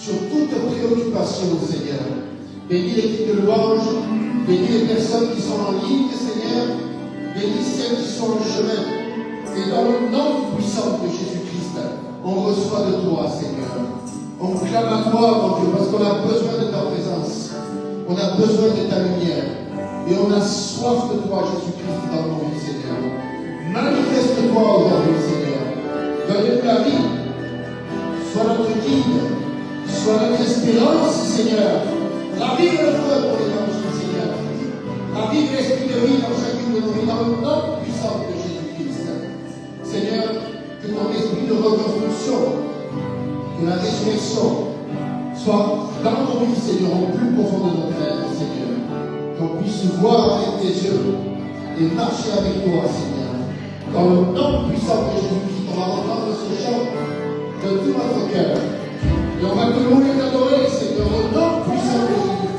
sur toute préoccupation, Seigneur. Bénis l'équipe de louange, bénis les personnes qui sont en ligne, Seigneur, bénis celles qui sont en chemin. Et dans le nom puissant de Jésus-Christ, on reçoit de toi, Seigneur. On clame à toi, mon Dieu, parce qu'on a besoin de ta présence. On a besoin de ta lumière. Et on a soif de toi, Jésus-Christ, dans nos vies, Seigneur. Manifeste-toi aujourd'hui, Seigneur. Donne-nous la vie. Sois notre guide. Sois notre espérance, Seigneur. Ravive le feu pour les anges, Seigneur. Ravive l'esprit de vie dans chacune de nos vies, dans le nom puissant de Jésus-Christ. Seigneur, que ton esprit de reconstruction, que la résurrection soit dans nos vies, Seigneur, au plus profond de notre être, Seigneur. Qu'on puisse voir avec tes yeux et marcher avec toi, Seigneur. Dans le nom puissant de Jésus-Christ, on va reprendre ce chant de tout notre cœur. Et on va te louer et t'adorer, Seigneur, au nom puissant de Jésus-Christ.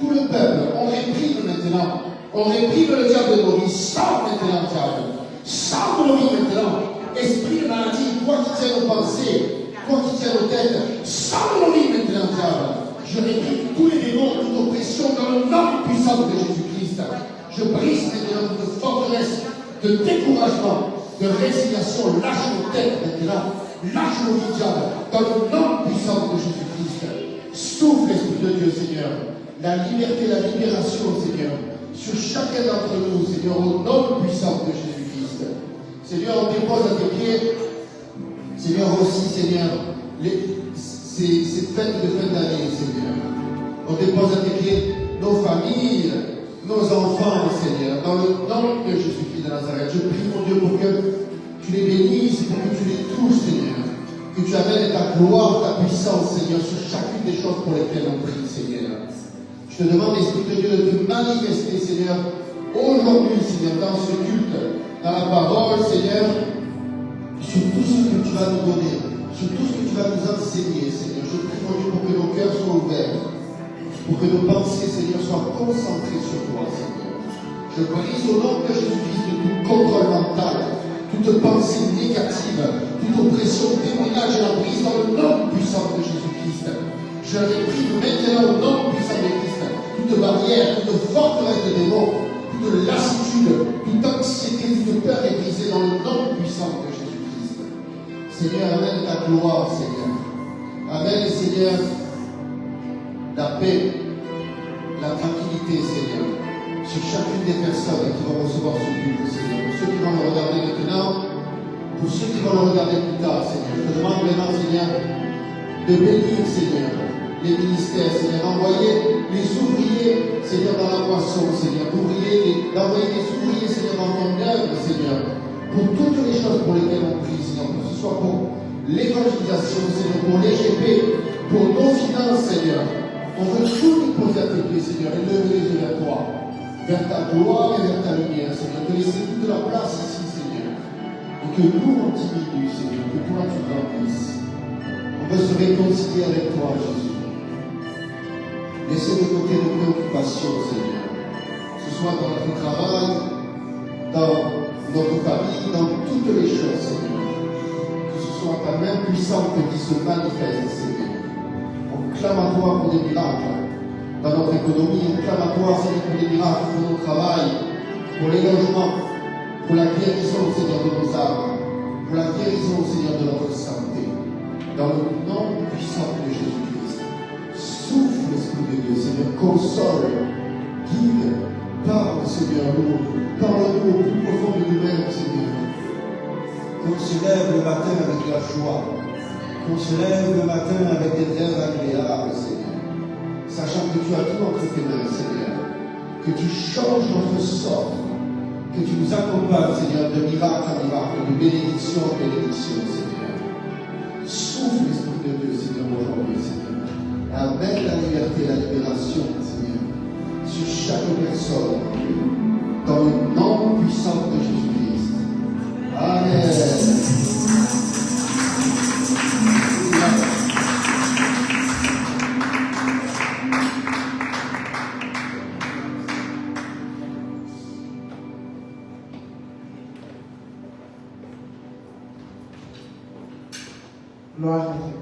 Tout le peuple, on réprime maintenant On réprime le diable de nos vies. Sors maintenant, diable. Sors de nos vies maintenant. Esprit de maladie, quoi qui tient nos pensées, quoi qui tient nos têtes, sors de nos vies maintenant, diable. Je réprime tous les démons, toute oppression dans le nom puissant de Jésus-Christ. Je brise maintenant toute forteresse de découragement, de résignation. Lâche nos têtes maintenant. Lâche nos vies, diable, dans le nom puissant de Jésus-Christ. Souffle, Esprit de Dieu, Seigneur. La liberté, la libération, Seigneur, sur chacun d'entre nous, Seigneur, au nom puissant de Jésus-Christ. Seigneur, on dépose à tes pieds, Seigneur, aussi, Seigneur, ces fêtes de fin d'année, Seigneur. On dépose à tes pieds nos familles, nos enfants, Seigneur, dans le nom de Jésus-Christ de Nazareth. Je prie, mon Dieu, pour que tu les bénisses, pour que tu les touches, Seigneur. Que tu amènes ta gloire, ta puissance, Seigneur, sur chacune des choses pour lesquelles on prie, Seigneur. Je te demande, Esprit de Dieu, de te manifester, Seigneur, aujourd'hui, Seigneur, dans ce culte, dans la parole, Seigneur, sur tout ce que tu vas nous donner, sur tout ce que tu vas nous enseigner, Seigneur. Je prie, mon Dieu, pour que nos cœurs soient ouverts, pour que nos pensées, Seigneur, soient concentrées sur toi, Seigneur. Je brise au nom de Jésus-Christ de tout contrôle mental, toute pensée négative, toute oppression démoniaque, je la brise dans le nom puissant de Jésus-Christ. Je réprime maintenant au nom puissant de Christ toute barrière, toute forteresse de démons, toute lassitude, toute anxiété, toute peur est brisée dans le nom puissant de Jésus-Christ. Seigneur, amène ta gloire, Seigneur. Amène, Seigneur, la paix, la tranquillité, Seigneur, sur chacune des personnes qui vont recevoir ce culte, Seigneur. Pour ceux qui vont le regarder maintenant, pour ceux qui vont le regarder plus tard, Seigneur. Je te demande maintenant, Seigneur, de bénir, Seigneur, les ministères, Seigneur, d'envoyer les ouvriers, Seigneur, dans la moisson, Seigneur, d'envoyer des ouvriers, Seigneur, dans ton œuvre, Seigneur, pour toutes les choses pour lesquelles on prie, Seigneur, que ce soit pour l'évangélisation, Seigneur, pour l'EGP, pour nos finances, Seigneur. On veut tout nous poser à tes pieds, Seigneur, et lever les yeux vers toi, vers ta gloire et vers ta lumière, Seigneur, te laisser toute la place ici, Seigneur, et que nous on diminue, Seigneur, que toi tu grandisses. On veut se réconcilier avec toi, Jésus. Laissez de côté nos préoccupations, Seigneur. Que ce soit dans notre travail, dans notre famille, dans toutes les choses, Seigneur. Que ce soit ta main puissante qui se manifeste, Seigneur. On clame à toi pour des miracles. Dans notre économie, on clame à toi, Seigneur, pour des miracles, pour notre travail, pour les logements, pour la guérison, Seigneur, de nos âmes, pour la guérison, Seigneur, de notre santé. Dans le nom puissant de Jésus-Christ. Souffle, Esprit de Dieu, Seigneur, console, guide, parle, Seigneur, parle-nous au plus profond de nous-mêmes, Seigneur. Qu'on se lève le matin avec la joie, qu'on se lève le matin avec des rêves agréables, Seigneur, sachant que tu as tout entre tes mains, Seigneur, que tu changes notre sort, que tu nous accompagnes, Seigneur, de miracle en miracle, de bénédiction en bénédiction, Seigneur. Souffle, Esprit de Dieu, Seigneur, aujourd'hui, Seigneur. Amène la liberté, la libération, Seigneur, sur chaque personne, dans le nom puissant de Jésus-Christ. Amen. Gloire à Dieu.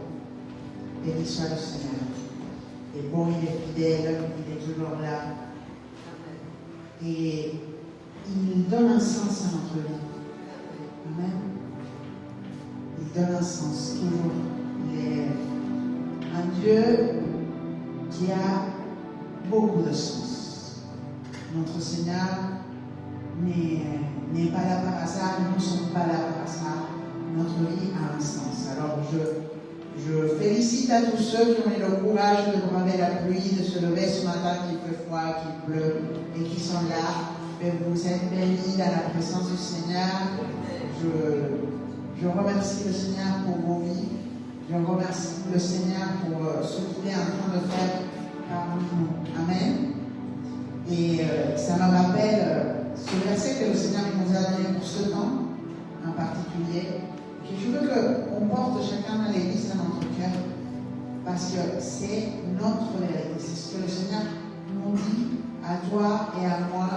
Béni soit le Seigneur. Il est bon, il est fidèle, il est toujours là. Et il donne un sens à notre vie. Amen. Il donne un sens toujours. Il est un Dieu qui a beaucoup de sens. Notre Seigneur n'est pas là par hasard, nous ne sommes pas là par hasard. Notre vie a un sens. Alors je félicite à tous ceux qui ont eu le courage de braver la pluie, de se lever ce matin qu'il fait froid, qu'il pleut, et qui sont là. Et vous êtes bénis dans la présence du Seigneur. Je remercie le Seigneur pour vos vies. Je remercie le Seigneur pour ce qu'il est en train de faire parmi nous. Amen. Et ça me rappelle ce verset que le Seigneur nous a donné pour ce temps en particulier. Et je veux qu'on porte chacun dans l'Église dans notre cœur, parce que c'est notre vérité. C'est ce que le Seigneur nous dit à toi et à moi,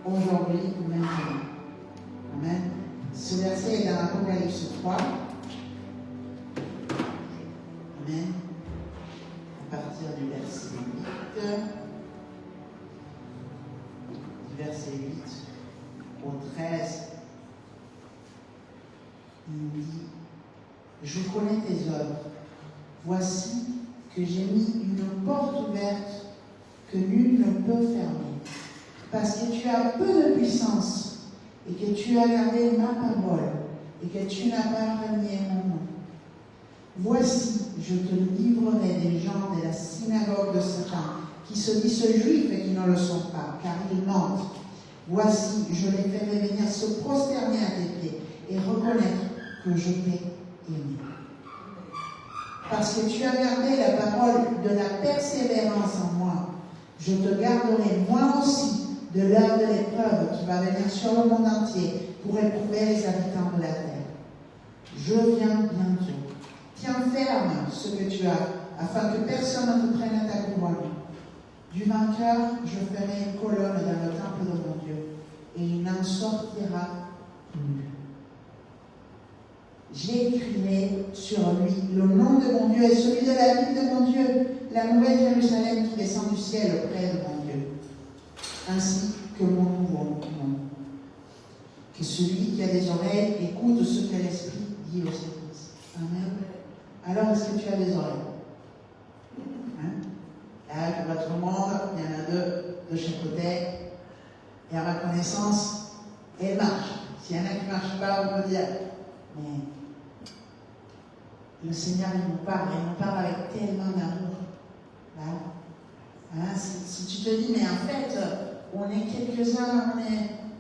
aujourd'hui, maintenant. Amen. Ce verset est dans l'Apocalypse 3. Amen. À partir du verset 8. Du verset 8 au 13. Il dit: je connais tes œuvres. Voici que j'ai mis une porte ouverte que nul ne peut fermer. Parce que tu as peu de puissance et que tu as gardé ma parole et que tu n'as pas renié mon nom. Voici, je te livrerai des gens de la synagogue de Satan qui se disent juifs et qui ne le sont pas, car ils mentent. Voici, je les ferai venir se prosterner à tes pieds et reconnaître que je t'ai aimé. Parce que tu as gardé la parole de la persévérance en moi, je te garderai moi aussi de l'heure de l'épreuve qui va venir sur le monde entier pour éprouver les habitants de la terre. Je viens bientôt. Tiens ferme ce que tu as, afin que personne ne te prenne ta couronne. Du vainqueur, je ferai une colonne dans le temple de mon Dieu, et il n'en sortira plus. J'écrirai sur lui le nom de mon Dieu et celui de la ville de mon Dieu, la nouvelle Jérusalem qui descend du ciel auprès de mon Dieu, ainsi que mon nouveau nom. Que celui qui a des oreilles écoute ce que l'Esprit dit aux églises. Amen. Alors, est-ce que tu as des oreilles? Là, pour votre monde, il y en a deux de chaque côté. Et à ma connaissance, elles marchent. S'il y en a qui ne marchent pas, on peut dire. Mais le Seigneur, il nous parle avec tellement d'amour. Hein? Si tu te dis, mais en fait, on est quelques-uns,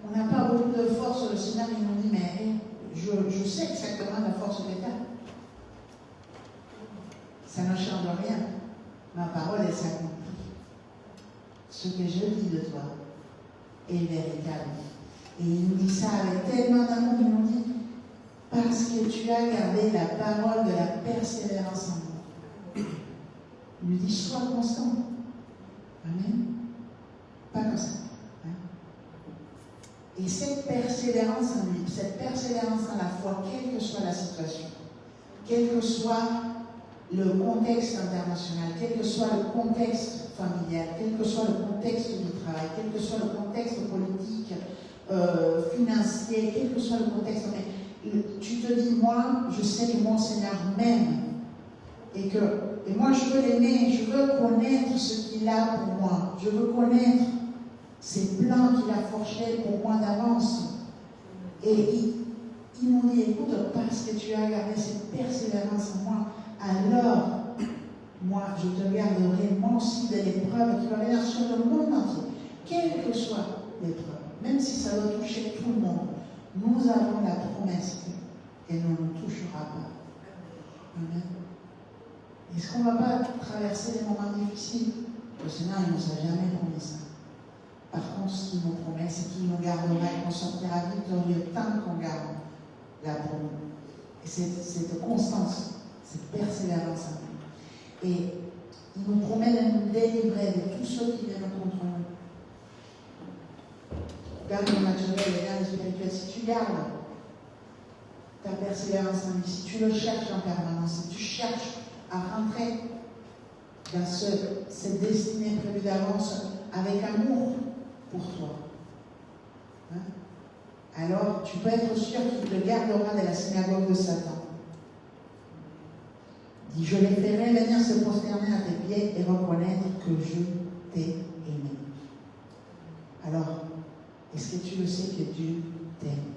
on n'a pas beaucoup de force, le Seigneur, il nous dit, mais je sais exactement la force que tu as. Ça ne change rien. Ma parole, elle s'accomplit. Ce que je dis de toi est véritable. Et il nous dit ça avec tellement d'amour, il nous dit, parce que tu as gardé la parole de la persévérance en moi. Il nous dit, sois constant. Amen. Pas comme ça. Hein? Et cette persévérance en lui, cette persévérance en la foi, quelle que soit la situation, quel que soit le contexte international, quel que soit le contexte familial, quel que soit le contexte du travail, quel que soit le contexte politique, financier, quel que soit le contexte, mais tu te dis, moi, je sais que mon Seigneur m'aime et moi je veux l'aimer, je veux connaître ce qu'il a pour moi, je veux connaître ses plans qu'il a forgés pour moi d'avance. Et il nous dit, écoute, parce que tu as gardé cette persévérance en moi, alors, moi, je te garderai moi aussi de l'épreuve qui va venir sur le monde entier, quelle que soit l'épreuve, même si ça doit toucher tout le monde. Nous avons la promesse qu'elle ne nous touchera pas. Amen. Est-ce qu'on ne va pas traverser des moments difficiles? Le Seigneur, il ne nous a jamais promis ça. Par contre, ce qu'il nous promet, c'est qu'il nous gardera et qu'on sortira victorieux tant qu'on garde la promesse. Et cette constance, cette persévérance en nous. Et il nous promet de nous délivrer de tous ceux qui viennent contre nous. Garde le naturel et garde le spirituel. Si tu gardes ta persévérance en lui, si tu le cherches en permanence, si tu cherches à rentrer dans cette destinée prévue d'avance avec amour pour toi, hein? Alors tu peux être sûr qu'il te gardera de la synagogue de Satan. Dit, je les ferai venir se prosterner à tes pieds et reconnaître que je t'ai aimé. Alors, est-ce que tu le sais que Dieu t'aime?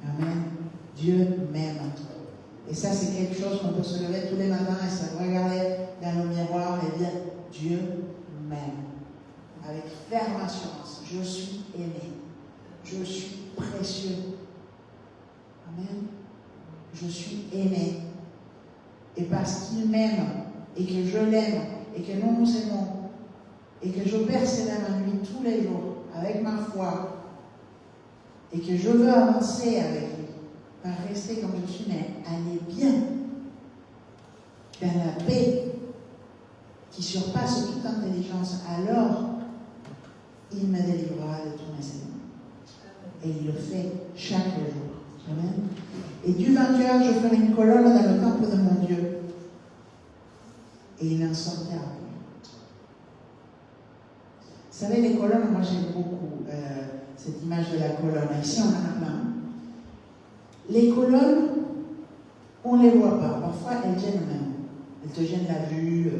Amen. Dieu m'aime. Et ça, c'est quelque chose qu'on peut se lever tous les matins et se regarder dans le miroir et dire, Dieu m'aime. Avec ferme assurance, je suis aimé. Je suis précieux. Amen. Je suis aimé. Et parce qu'il m'aime, et que je l'aime, et que nous nous aimons, et que je persévère en lui tous les jours, avec ma foi, et que je veux avancer avec lui, pas rester comme je suis, mais aller bien, dans la paix qui qui surpasse toute intelligence, alors il me délivrera de tous mes ennemis. Et il le fait chaque jour. Amen. Et du vainqueur, je ferai une colonne dans le temple de mon Dieu. Et il en sortira. Vous savez, les colonnes, moi j'aime beaucoup cette image de la colonne. Ici, on en a plein. Les colonnes, on ne les voit pas. Parfois, elles gênent même. Elles te gênent la vue.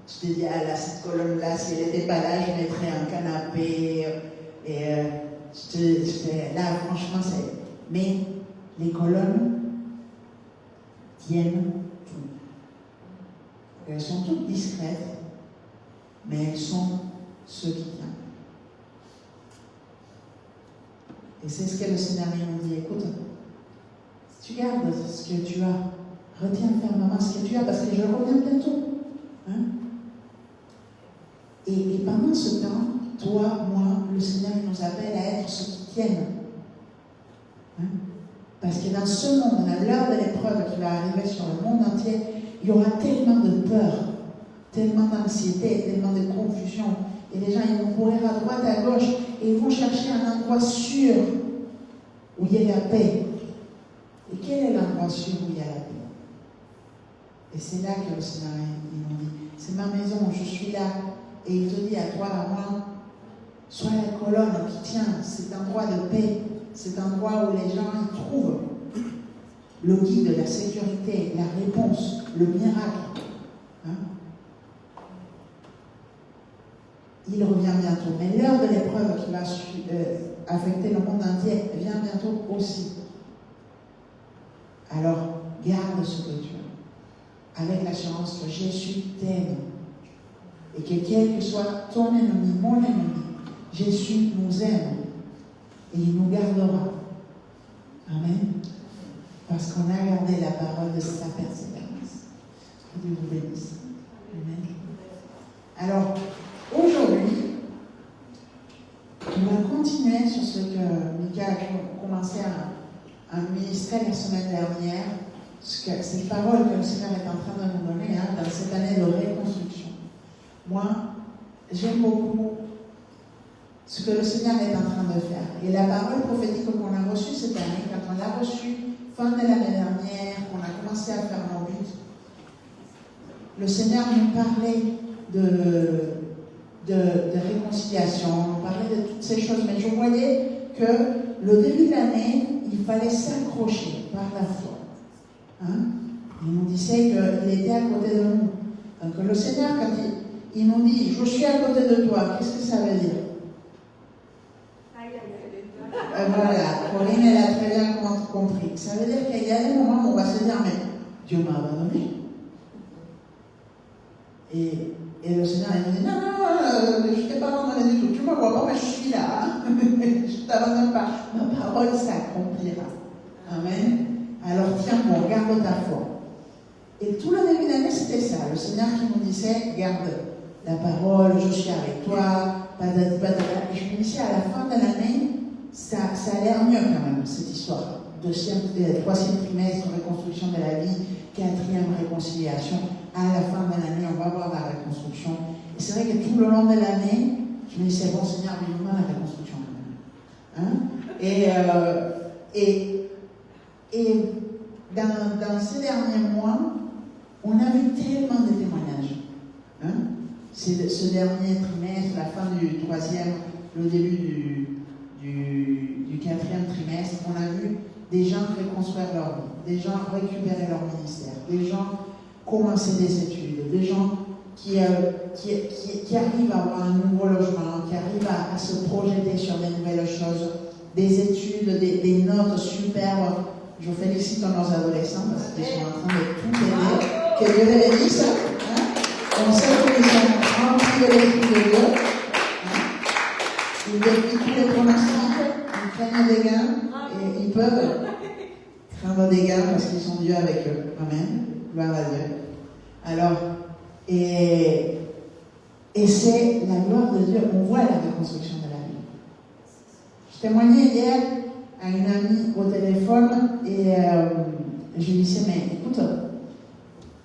Tu te dis, ah là, cette colonne-là, si elle n'était pas là, je mettrais un canapé. Là, franchement, c'est... Mais les colonnes tiennent tout. Elles sont toutes discrètes, mais elles sont ce qui tient. Et c'est ce que le Seigneur nous dit. Écoute, si tu gardes ce que tu as, retiens fermement ce que tu as, parce que je reviens bientôt. Hein? Et pendant ce temps, toi, moi, le Seigneur nous appelle à être ceux qui tiennent. Hein? Parce que dans ce monde, à l'heure de l'épreuve qui va arriver sur le monde entier, il y aura tellement de peur, tellement d'anxiété, tellement de confusion. Et les gens, ils vont courir à droite, à gauche, et ils vont chercher un endroit sûr où il y a la paix. Et quel est l'endroit sûr où il y a la paix? Et c'est là que le Seigneur nous dit, c'est ma maison, je suis là. Et il te dit à toi, à moi, sois la colonne qui tient cet endroit de paix, cet endroit où les gens y trouvent le guide, la sécurité, la réponse, le miracle. Hein? Il revient bientôt. Mais l'heure de l'épreuve qui va affecter le monde entier vient bientôt aussi. Alors, garde ce que tu as, avec l'assurance que Jésus t'aime. Et que quel que soit ton ennemi, mon ennemi, Jésus nous aime. Et il nous gardera. Amen. Parce qu'on a gardé la parole de sa persévérance. Que Dieu vous bénisse. Amen. Alors, aujourd'hui, on va continuer sur ce que Mika a commencé à ministrer la semaine dernière, cette parole que le Seigneur est en train de nous donner dans cette année de reconstruction. Moi, j'aime beaucoup ce que le Seigneur est en train de faire. Et la parole prophétique qu'on a reçue cette année, quand on l'a reçue fin de l'année dernière, qu'on a commencé à faire nos buts, le Seigneur nous parlait de réconciliation, on parlait de toutes ces choses, mais je voyais que le début de l'année, il fallait s'accrocher par la foi. Hein? Il nous disait qu'il était à côté de nous. Donc le Seigneur, quand il nous dit « Je suis à côté de toi », qu'est-ce que ça veut dire? Voilà, Pauline, elle a très bien compris. Ça veut dire qu'il y a des moments où on va se dire « Mais Dieu m'a abandonné ». Et le Seigneur, il nous dit « Non, je ne t'ai pas abandonné du tout. Tu ne me vois pas, mais je suis là. Je ne t'abandonne pas. Ma parole s'accomplira. » Amen. Alors tiens bon, garde ta foi. Et tout le début d'année, c'était ça. Le Seigneur qui nous disait « Garde la parole, je suis avec toi. » Et je me disais, à la fin de l'année, ça a l'air mieux quand même, cette histoire. Troisième trimestre, reconstruction de la vie, quatrième réconciliation. À la fin de l'année, on va voir la reconstruction. Et c'est vrai que tout le long de l'année, je me disais, bon Seigneur, vivement la reconstruction quand même. Hein? Et dans ces derniers mois, on a vu tellement de témoignages. Hein? C'est ce dernier trimestre, la fin du troisième, le début du quatrième trimestre, on a vu des gens reconstruire leur vie, des gens récupérer leur ministère, des gens commencer des études, des gens qui arrivent à avoir un nouveau logement, qui arrivent à se projeter sur des nouvelles choses, des études, des notes superbes. Je félicite nos adolescents parce qu'ils sont en train de tout aider. Que Dieu les bénisse. Hein? On sait qu'ils sont remplis de l'esprit de Dieu. Hein? Ils défient tous les pronostics, ils craignent des gains et ils peuvent craindre des gains parce qu'ils sont Dieu avec eux. Amen. Gloire à Dieu. Alors, et c'est la gloire de Dieu. On voit la reconstruction de la vie. Je témoignais hier à une amie au téléphone et je lui disais, mais écoute,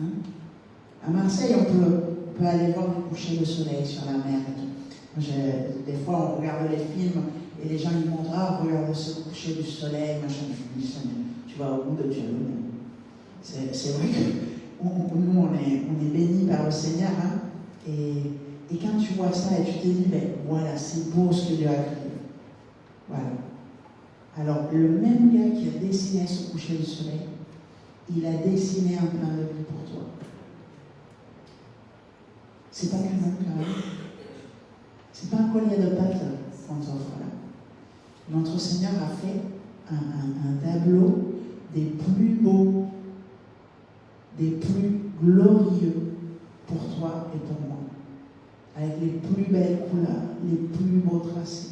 Hein? À Marseille, on peut aller voir le coucher de soleil sur la mer et tout. Des fois, on regarde les films et les gens ils montrent, ah, regarde ce coucher du soleil, machin. Je me dis, tu vas au bout de Dieu. C'est vrai que nous, on est bénis par le Seigneur. Hein? Et quand tu vois ça et tu te dis, ben voilà, c'est beau ce que Dieu a créé. Voilà. Alors, le même gars qui a dessiné ce coucher du soleil, il a dessiné un plein de vie pour toi. C'est pas qu'un homme quand même. C'est pas un collier de pâte qu'on t'offre là. Notre Seigneur a fait un tableau des plus beaux, des plus glorieux pour toi et pour moi. Avec les plus belles couleurs, les plus beaux tracés.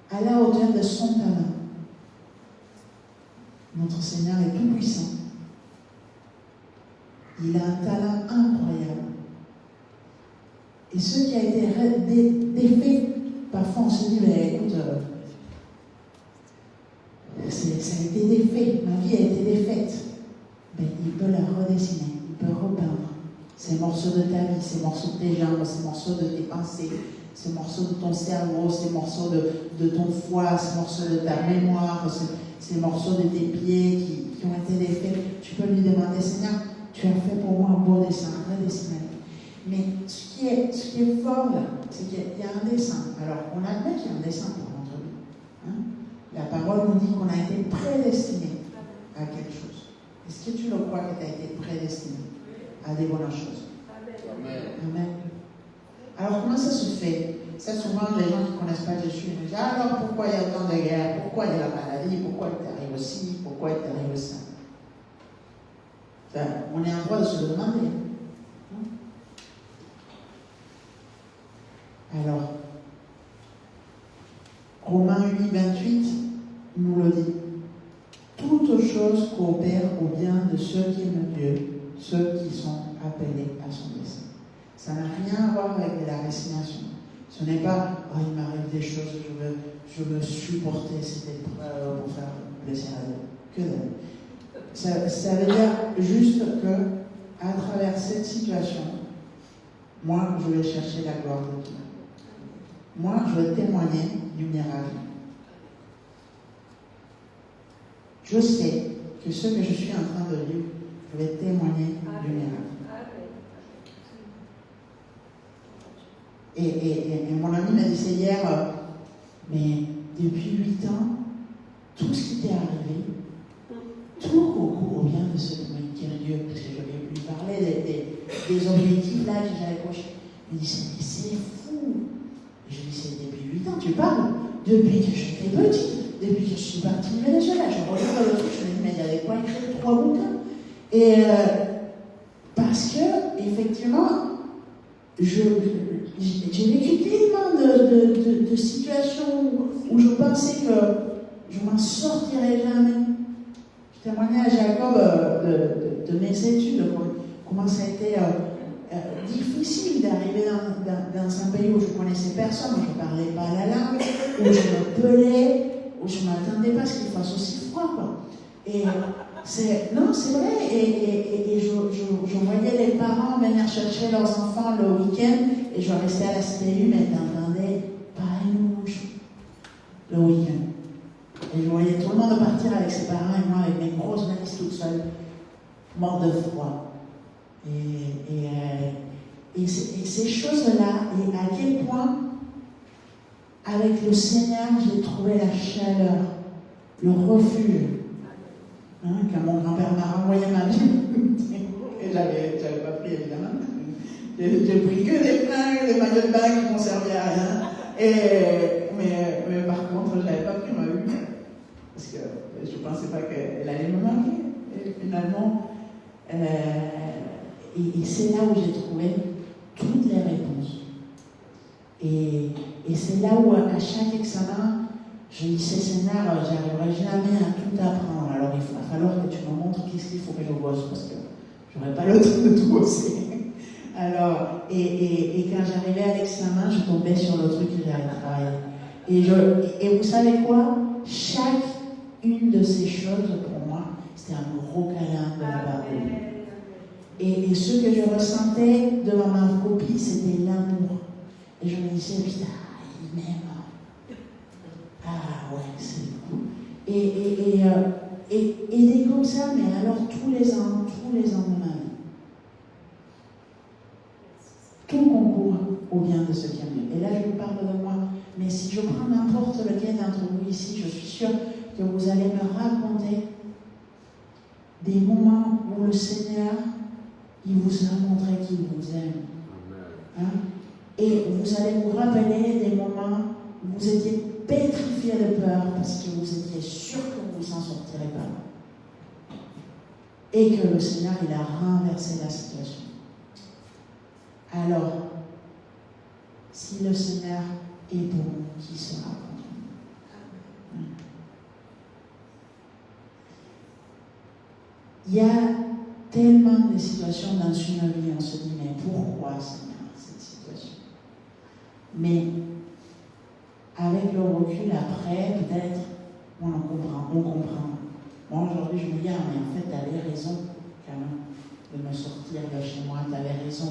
À la hauteur de son talent, notre Seigneur est tout puissant. Il a un talent incroyable. Et ce qui a été défait, parfois on se dit, mais écoute, ça a été défait, ma vie a été défaite. Mais il peut la redessiner, il peut repeindre ces morceaux de ta vie, ces morceaux de tes jambes, ces morceaux de tes pensées, ces morceaux de ton cerveau, ces morceaux de ton foie, ces morceaux de ta mémoire, ces morceaux de tes pieds qui ont été défaits. Tu peux lui demander, Seigneur, tu as fait pour moi un beau dessin, redessiné. Mais ce qui est fort là, c'est qu'il y a un dessin. Alors, on admet qu'il y a un dessin pour notre vie. Hein? La parole nous dit qu'on a été prédestiné à quelque chose. Est-ce que tu le crois que tu as été prédestiné à des bonnes choses? Amen. Amen. Alors, comment ça se fait? Ça, souvent, les gens qui ne connaissent pas Jésus, ils me disent, alors pourquoi il y a autant de guerres? Pourquoi il y a la maladie? Pourquoi il t'arrive ci? Pourquoi il t'arrive ça? Enfin, on est en droit de se le demander. Alors, Romains 8, 28 nous le dit. Toutes choses coopèrent au bien de ceux qui aiment Dieu, ceux qui sont appelés à son dessein. Ça n'a rien à voir avec la résignation. Ce n'est pas, oh, il m'arrive des choses, je veux supporter cette épreuve pour faire plaisir à Dieu. Que dalle. Ça veut dire juste que, à travers cette situation, moi, je vais chercher la gloire de Dieu. Moi, je vais témoigner du miracle. Je sais que ce que je suis en train de vivre, je vais témoigner du miracle. Et mon ami m'a dit c'est hier, mais depuis 8 ans, tout ce qui t'est arrivé, tout au bien de ce que m'a dit Dieu, parce que je vais lui parler des objectifs là que j'avais cochés. Il me dit c'est fou. Et je lui dis c'est depuis 8 ans, tu parles. Depuis que j'étais petite, depuis que je suis partie du Venezuela, je regarde le truc, je me dis mais il y avait quoi écrire 3 bouquins. Et parce que, effectivement, j'ai vécu tellement de situations où je pensais que je m'en sortirais jamais. Je témoignais à Jacob de mes études, comment ça a été difficile d'arriver dans un pays où je ne connaissais personne, où je ne parlais pas la langue, où je me pelais, où je ne m'attendais pas à ce qu'il fasse aussi froid, quoi. Et c'est vrai, et je voyais les parents venir chercher leurs enfants le week-end, et je restais à la CPU, mais t'entendais pas une mouche le week-end. Et je voyais tout le monde partir avec ses parents et moi avec mes grosses valises toute seule, mort de froid. Et ces choses-là, et à quel point, avec le Seigneur, j'ai trouvé la chaleur, le refuge. Hein, quand mon grand-père m'a renvoyé ma Bible, et j'avais pas pris évidemment. J'ai pris que des fringues, des maillots de bain qui m'ont servi à rien. Mais par contre, j'avais pas pris ma Bible. Parce que je ne pensais pas qu'elle allait me manquer. Et finalement, et c'est là où j'ai trouvé toutes les réponses. Et c'est là où, à chaque examen, je disais, Seigneur, j'arriverai jamais à tout apprendre. Alors il va falloir que tu me montres qu'est-ce qu'il faut que je bosse, parce que je n'aurai pas le temps de tout bosser. Alors, et quand j'arrivais à l'examen, je tombais sur le truc que j'avais travaillé. Et vous savez quoi? Chaque une de ces choses, pour moi, c'était un gros câlin de la part de lui. Et ce que je ressentais devant ma copie, c'était l'amour. Et je me disais, putain, il m'aime. Ah ouais, c'est cool. Et des comme ça, mais alors tous les ans de ma vie. Tout concourt au bien de ceux qui aiment. Et là, je vous parle de moi. Mais si je prends n'importe lequel d'entre vous ici, je suis sûre que vous allez me raconter des moments où le Seigneur, il vous a montré qu'il vous aime. Hein? Et vous allez vous rappeler des moments où vous étiez pétrifié de peur parce que vous étiez sûr que vous n'en sortirez pas. Et que le Seigneur, il a renversé la situation. Alors, si le Seigneur est pour nous, qui sera contre nous? Il y a tellement de situations dans une vie, on se dit, mais pourquoi, Seigneur, cette situation? Mais avec le recul après, peut-être, on comprend. Moi, aujourd'hui, je me dis, mais en fait, tu avais raison, quand même, de me sortir de chez moi, tu avais raison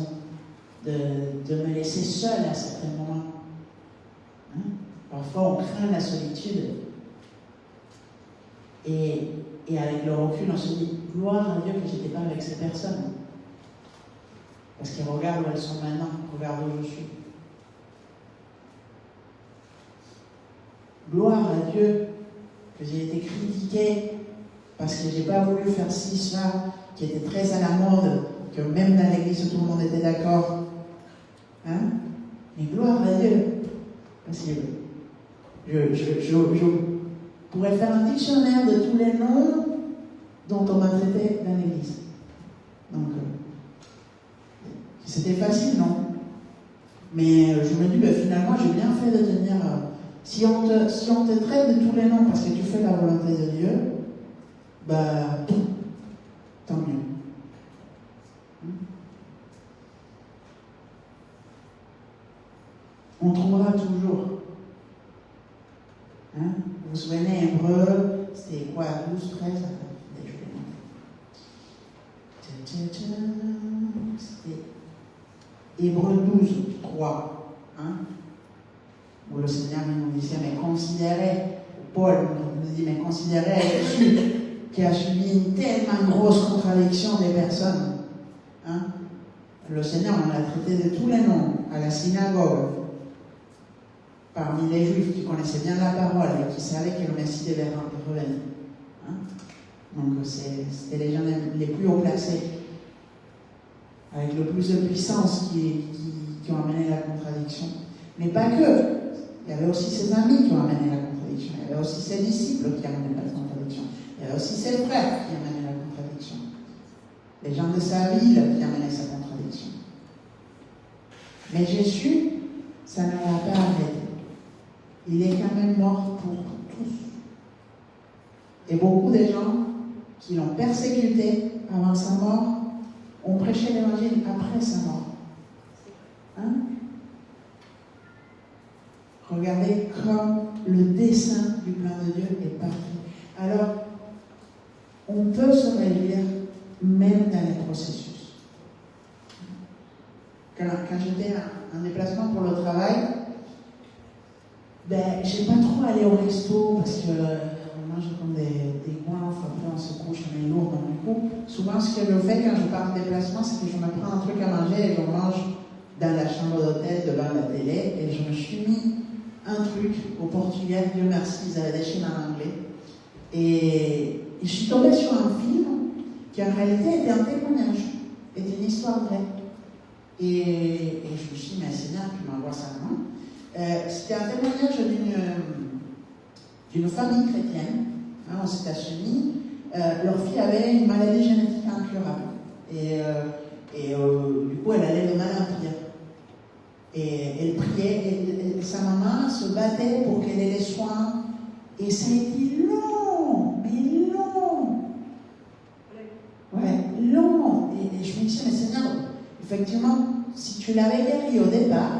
de me laisser seule à certains moments. Hein? Parfois, on craint la solitude. Et avec le recul, on se dit, gloire à Dieu que je n'étais pas avec ces personnes. Parce qu'ils regardent où elles sont maintenant, regardent où je suis. Gloire à Dieu que j'ai été critiquée parce que je n'ai pas voulu faire ci, cela, qui était très à la mode, que même dans l'église tout le monde était d'accord. Hein? Mais gloire à Dieu. Parce que je pourrais faire un dictionnaire de tous les noms dont on m'a traité dans l'église. Donc, c'était facile, non? Mais je me dis, finalement, j'ai bien fait de tenir. Si on te traite de tous les noms parce que tu fais la volonté de Dieu, tant mieux. On trouvera toujours. Hein? Vous vous souvenez, Hébreu, c'était quoi, 12, 13? C'était Hébreu 12, 3. Hein? Où le Seigneur nous disait, mais considérez, Paul nous dit, mais considérez Jésus qui a subi une tellement grosse contradiction des personnes. Hein? Le Seigneur, on l'a traité de tous les noms, à la synagogue, parmi les Juifs qui connaissaient bien la parole et qui savaient que le Messie devait revenir. Hein? Donc c'était les gens les plus haut placés, avec le plus de puissance qui ont amené la contradiction. Mais pas que. Il y avait aussi ses amis qui ont amené la contradiction. Il y avait aussi ses disciples qui amenaient la contradiction. Il y avait aussi ses frères qui amenaient la contradiction. Les gens de sa ville qui amenaient sa contradiction. Mais Jésus, ça ne l'a pas arrêté. Il est quand même mort pour tous. Et beaucoup de gens qui l'ont persécuté avant sa mort ont prêché l'évangile après sa mort. Hein? Regardez comme le dessein du plan de Dieu est parfait. Alors, on peut se réjouir même dans les processus. Quand j'étais en déplacement pour le travail, j'ai pas trop allé au resto parce que on mange comme des goinfres, après on se couche, on est lourd dans le cou. Souvent, ce que je fais quand je pars en déplacement, c'est que je me prends un truc à manger et je mange dans la chambre d'hôtel devant la télé. Et je me suis mis un truc au Portugal, Dieu merci, ils avaient des chaînes en anglais. Et je suis tombée sur un film qui en réalité était un témoignage, était une histoire vraie. Et je me suis dit, mais Seigneur, tu m'envoies ça, non? C'était un témoignage d'une famille chrétienne aux États-Unis. Leur fille avait une maladie génétique incurable. Et du coup, elle allait de mal en pire. Et elle priait, et sa maman se battait pour qu'elle ait les soins. Et ça a été long, mais long. Ouais, long. Et je me disais, mais Seigneur, effectivement, si tu l'avais guéri au départ,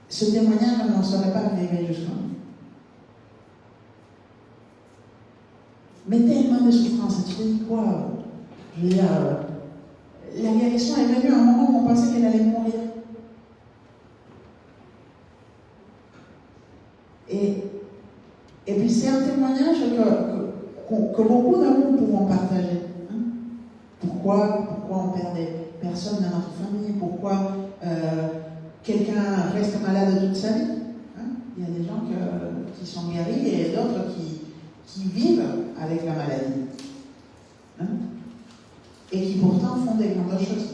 ce témoignage ne m'en serait pas arrivé jusqu'à nous. Mais tellement de souffrance. Et tu te dis quoi? Je veux dire, la guérison est venue à un moment où on pensait qu'elle allait mourir. Et puis c'est un témoignage que beaucoup d'amour pouvons partager. Hein? Pourquoi on perd des personnes dans notre famille? Pourquoi quelqu'un reste malade toute sa vie? Hein? Il y a des gens qui sont guéris et d'autres qui vivent avec la maladie. Hein? Et qui pourtant font des grandes choses.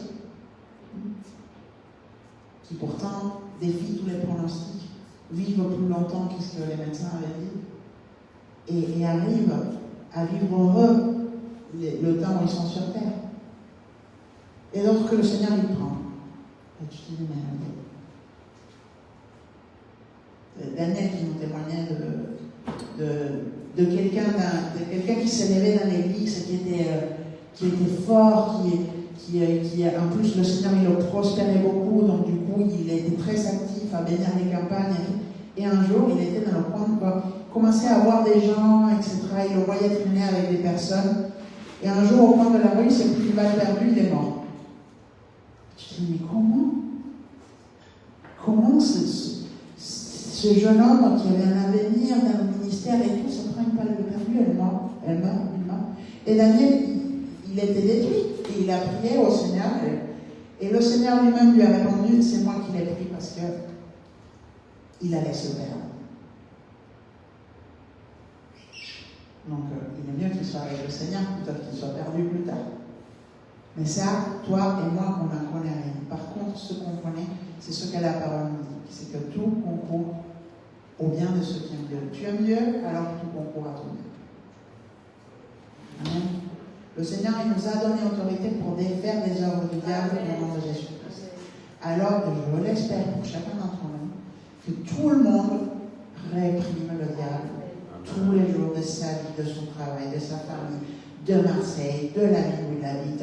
Qui pourtant défient tous les pronostics, vivent plus longtemps que ce que les médecins avaient dit, et arrivent à vivre heureux le temps où ils sont sur terre. Et d'autres que le Seigneur il prend. Et tu te dis, mais Daniel qui nous témoignait de quelqu'un qui s'est levé dans l'église, qui était fort, qui en plus le Seigneur il le prospérait beaucoup, donc du coup il était très actif à bénir les campagnes et un jour il était dans le coin, commençait à voir des gens, etc. Il le voyait traîner avec des personnes et un jour au coin de la rue il s'est pris une balle perdue, il est mort. Je dis mais comment ce jeune homme qui avait un avenir dans le ministère et tout se prend une balle perdue, elle meurt. Et Daniel il était détruit et il a prié au Seigneur et le Seigneur lui-même lui a répondu, c'est moi qui l'ai pris parce que il allait se perdre. Donc il est mieux qu'il soit avec le Seigneur plutôt qu'il soit perdu plus tard. Mais ça, toi et moi, on n'en connaît rien. Par contre, ce qu'on connaît, c'est ce que la parole nous dit, c'est que tout concourt au bien de ceux qui aiment Dieu. Tu aimes Dieu, alors tout concourt à ton bien. Amen. Le Seigneur il nous a donné autorité pour défaire les œuvres du diable au nom de Jésus-Christ. Alors, je l'espère pour chacun d'entre nous, que tout le monde réprime le diable tous les jours de sa vie, de son travail, de sa famille, de Marseille, de la ville où il habite,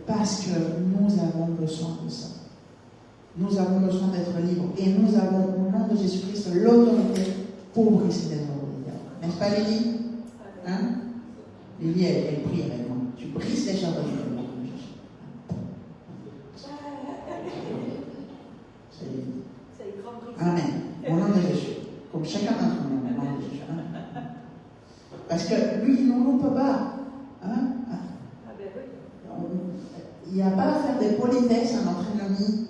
parce que nous avons besoin de ça. Nous avons besoin d'être libres et nous avons au nom de Jésus-Christ l'autorité pour briser les œuvres du diable. N'est-ce pas Lily? Hein? Lily, elle prie avec moi. Tu brises les œuvres du diable. Amen. Au nom de Jésus. Comme chacun d'entre nous, au nom de Jésus. Parce que lui, il ne nous loupe pas. Hein? Il n'y a pas à faire des politesses à notre ennemi.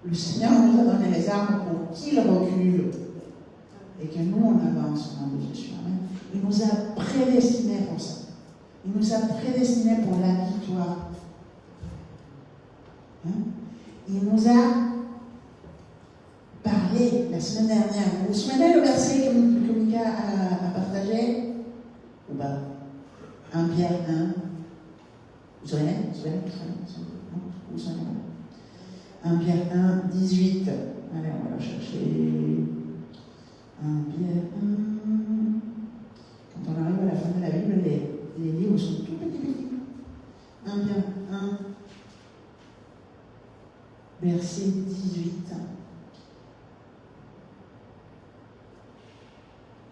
Le Seigneur nous a donné les armes pour qu'il recule. Et que nous, on avance au nom de Jésus. Amen. Il nous a prédestinés pour ça. Il nous a prédestinés pour la victoire. Hein? Il nous a parlé la semaine dernière. Vous vous souvenez le verset que Mika a partagé? Ou pas? 1 Pierre 1. Vous savez? Vous savez? 1 Pierre 1, 18. Allez, on va la chercher. 1 Pierre 1. Quand on arrive à la fin de la Bible, les livres sont tout petits. 1 Pierre 1, verset 18.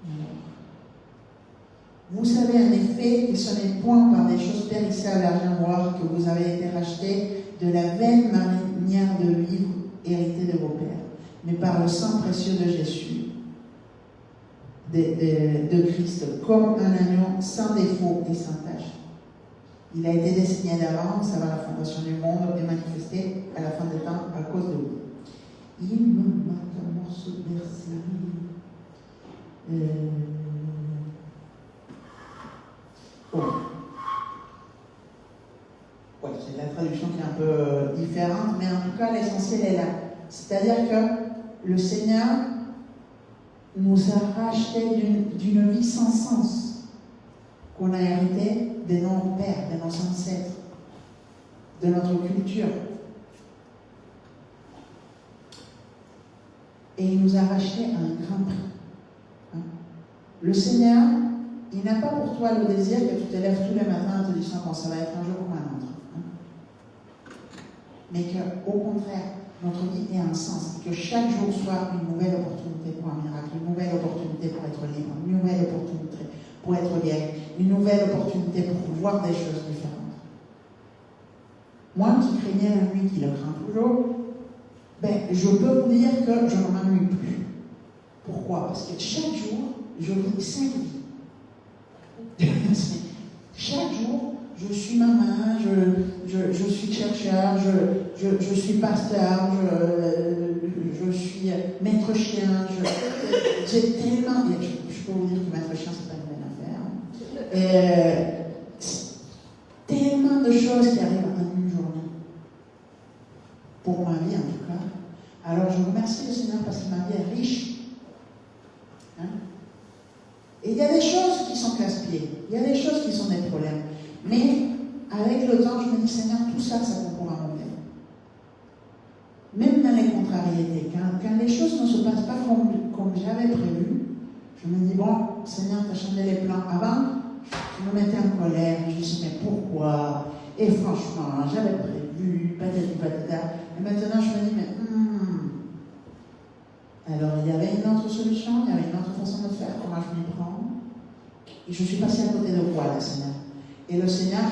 Alors, vous savez en effet que ce n'est point par des choses périssables l'argent noir que vous avez été rachetés de la vaine manière de vivre héritée de vos pères, mais par le sang précieux de Jésus, de Christ, comme un agneau sans défaut et sans tache. Il a été destiné d'avance avant la fondation du monde et manifesté à la fin des temps à cause de vous. Il me manque un morceau de verset. Ouais, c'est la traduction qui est un peu différente, mais en tout cas, l'essentiel est là. C'est-à-dire que le Seigneur nous a rachetés d'une vie sans sens qu'on a hérité de nos pères, de nos ancêtres, de notre culture. Et il nous a rachetés à un grand prix. Hein? Le Seigneur, il n'a pas pour toi le désir que tu te lèves tous les matins en te disant bon, ça va être un jour comme un autre. Hein? Mais qu'au contraire, notre vie ait un sens, et que chaque jour soit une nouvelle opportunité pour un miracle, une nouvelle opportunité pour être libre, une nouvelle opportunité pour être guéri, une nouvelle opportunité pour voir des choses différentes. Moi qui craignais la nuit, qui le crains toujours, je peux vous dire que je ne m'ennuie plus. Pourquoi? Parce que chaque jour, je vis 5 vies. Chaque jour, je suis maman, je suis chercheur, je suis pasteur, je suis maître chien. J'ai tellement. Je peux vous dire que maître chien, c'est pas une bonne affaire. Tellement de choses qui arrivent en une journée. Pour ma vie, en tout cas. Alors, je remercie le Seigneur parce que ma vie est riche. Hein? Et il y a des choses qui sont casse-pieds. Il y a des choses qui sont des problèmes. Mais, avec le temps, je me dis, Seigneur, tout ça, ça concourt à mon bien. Même dans les contrariétés, quand les choses ne se passent pas comme j'avais prévu, je me dis, bon, Seigneur, tu as changé les plans. Avant, je me mettais en colère, je me disais, mais pourquoi? Et franchement, j'avais prévu, patata. Et maintenant, je me dis, mais alors, il y avait une autre solution, il y avait une autre façon de faire, comment je m'y prends. Et je suis passée à côté de quoi, là, Seigneur? Et le Seigneur,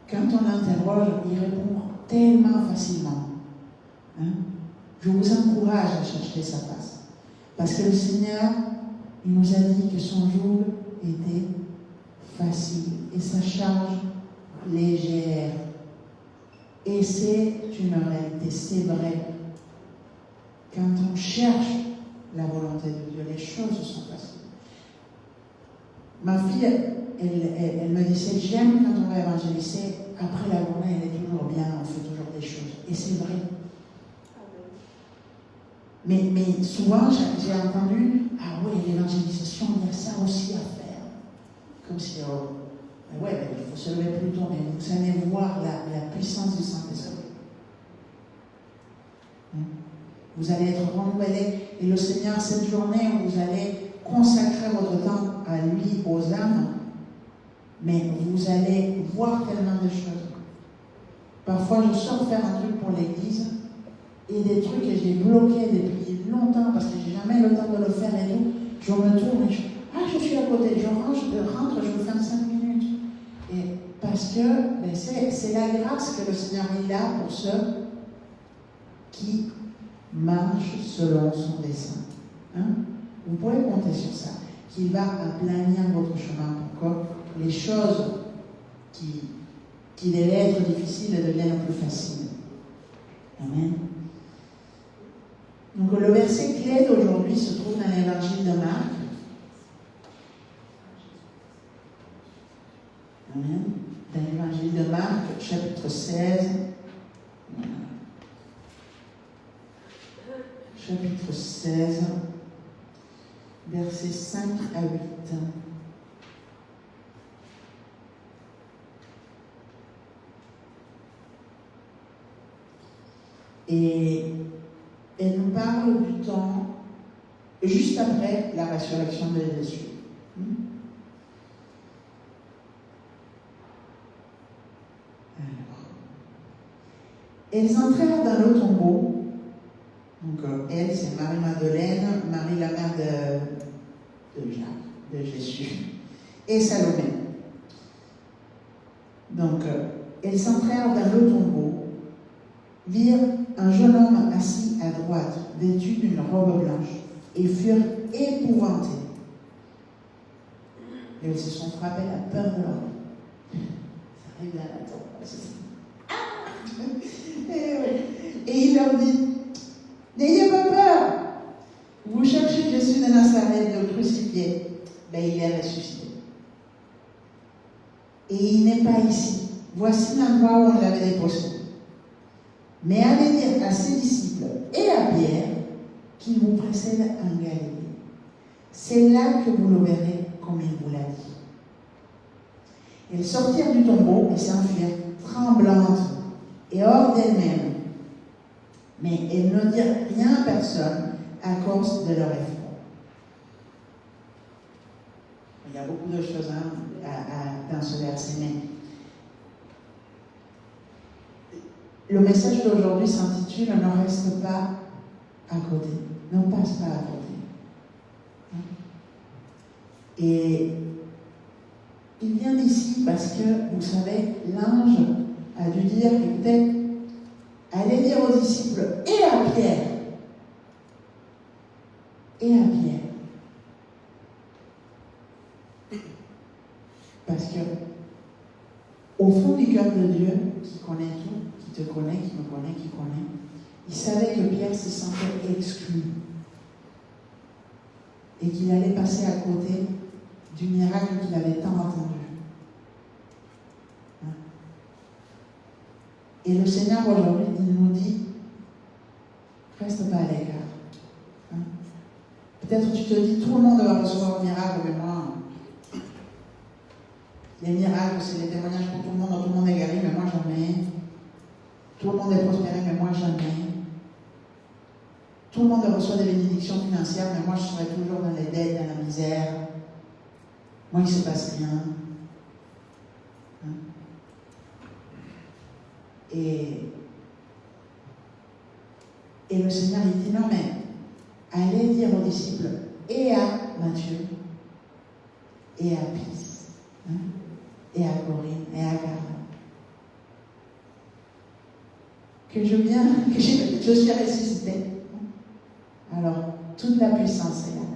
quand on l'interroge, il répond tellement facilement. Hein? Je vous encourage à chercher sa face. Parce que le Seigneur, il nous a dit que son joug était facile et sa charge légère. Et c'est une réalité, c'est vrai. Quand on cherche la volonté de Dieu, les choses sont faciles. Ma fille, elle me disait, j'aime quand on va évangéliser, après la journée, elle est toujours bien, on fait toujours des choses. Et c'est vrai. Mais souvent, j'ai entendu, ah oui, l'évangélisation, il y a ça aussi à faire. Comme si, il faut se lever plus tôt, mais vous allez voir la puissance du Saint-Esprit. Vous allez être renouvelés, et le Seigneur, cette journée, vous allez consacrer votre temps à lui, aux âmes, mais vous allez voir tellement de choses. Parfois, je sors faire un truc pour l'église, et des trucs que j'ai bloqués depuis longtemps, parce que j'ai jamais le temps de le faire et tout, je me tourne et je suis à côté, je rentre, je me fais 5 minutes. Et parce que c'est la grâce que le Seigneur est là pour ceux qui marchent selon son dessein. Hein? Vous pouvez compter sur ça, qu'il va aplanir votre chemin pour que les choses qui devaient être difficiles deviennent plus faciles. Amen. Donc le verset clé d'aujourd'hui se trouve dans l'évangile de Marc. Amen. Dans l'évangile de Marc, chapitre 16. Chapitre 16, versets 5 à 8. Et elle nous parle du temps juste après la résurrection de Jésus. Elles entrèrent dans le tombeau. Donc, elle, c'est Marie-Madeleine, Marie la mère de Jacques, de Jésus, et Salomé. Donc, elles entrèrent dans le tombeau, virent un jeune homme assis à droite, vêtu d'une robe blanche, et furent épouvantées. Et elles se sont frappées la peur de leur vie. Ça arrive à la tombe. Et il leur dit, n'ayez pas peur. Vous cherchez Jésus de Nazareth, le crucifié. Il est ressuscité. Et il n'est pas ici. Voici l'endroit où on l'avait déposé. Mais allez dire à ses disciples et à Pierre qu'il vous précède en Galilée. C'est là que vous le verrez comme il vous l'a dit. Elles sortirent du tombeau et s'enfuirent, tremblantes et hors d'elles-mêmes. Mais elles ne dirent rien à personne à cause de leur effort. Il y a beaucoup de choses dans ce verset, mais le message d'aujourd'hui s'intitule « Ne reste pas à côté, ne passe pas à côté ». Et il vient d'ici parce que, vous savez, l'ange a dû dire, écoutez, allez dire aux disciples et à Pierre, parce que, au fond du cœur de Dieu, qui connaît tout, qui te connaît, qui me connaît, qui connaît, il savait que Pierre se sentait exclu et qu'il allait passer à côté du miracle qu'il avait tant entendu. Hein? Et le Seigneur aujourd'hui, il nous dit, reste pas à l'écart. Hein? Peut-être tu te dis, tout le monde va recevoir un miracle, mais moi, les miracles, c'est des témoignages pour tout le monde est guéri, mais moi jamais. Tout le monde est prospéré, mais moi jamais. Tout le monde reçoit des bénédictions financières, mais moi je serai toujours dans les dettes, dans la misère. Moi il ne se passe rien. Hein? Et le Seigneur il dit non, mais allez dire aux disciples et à Matthieu et à Pisse. Hein? Et à Corinne, et à Carla. Que je suis ressuscité. Alors, toute la puissance est là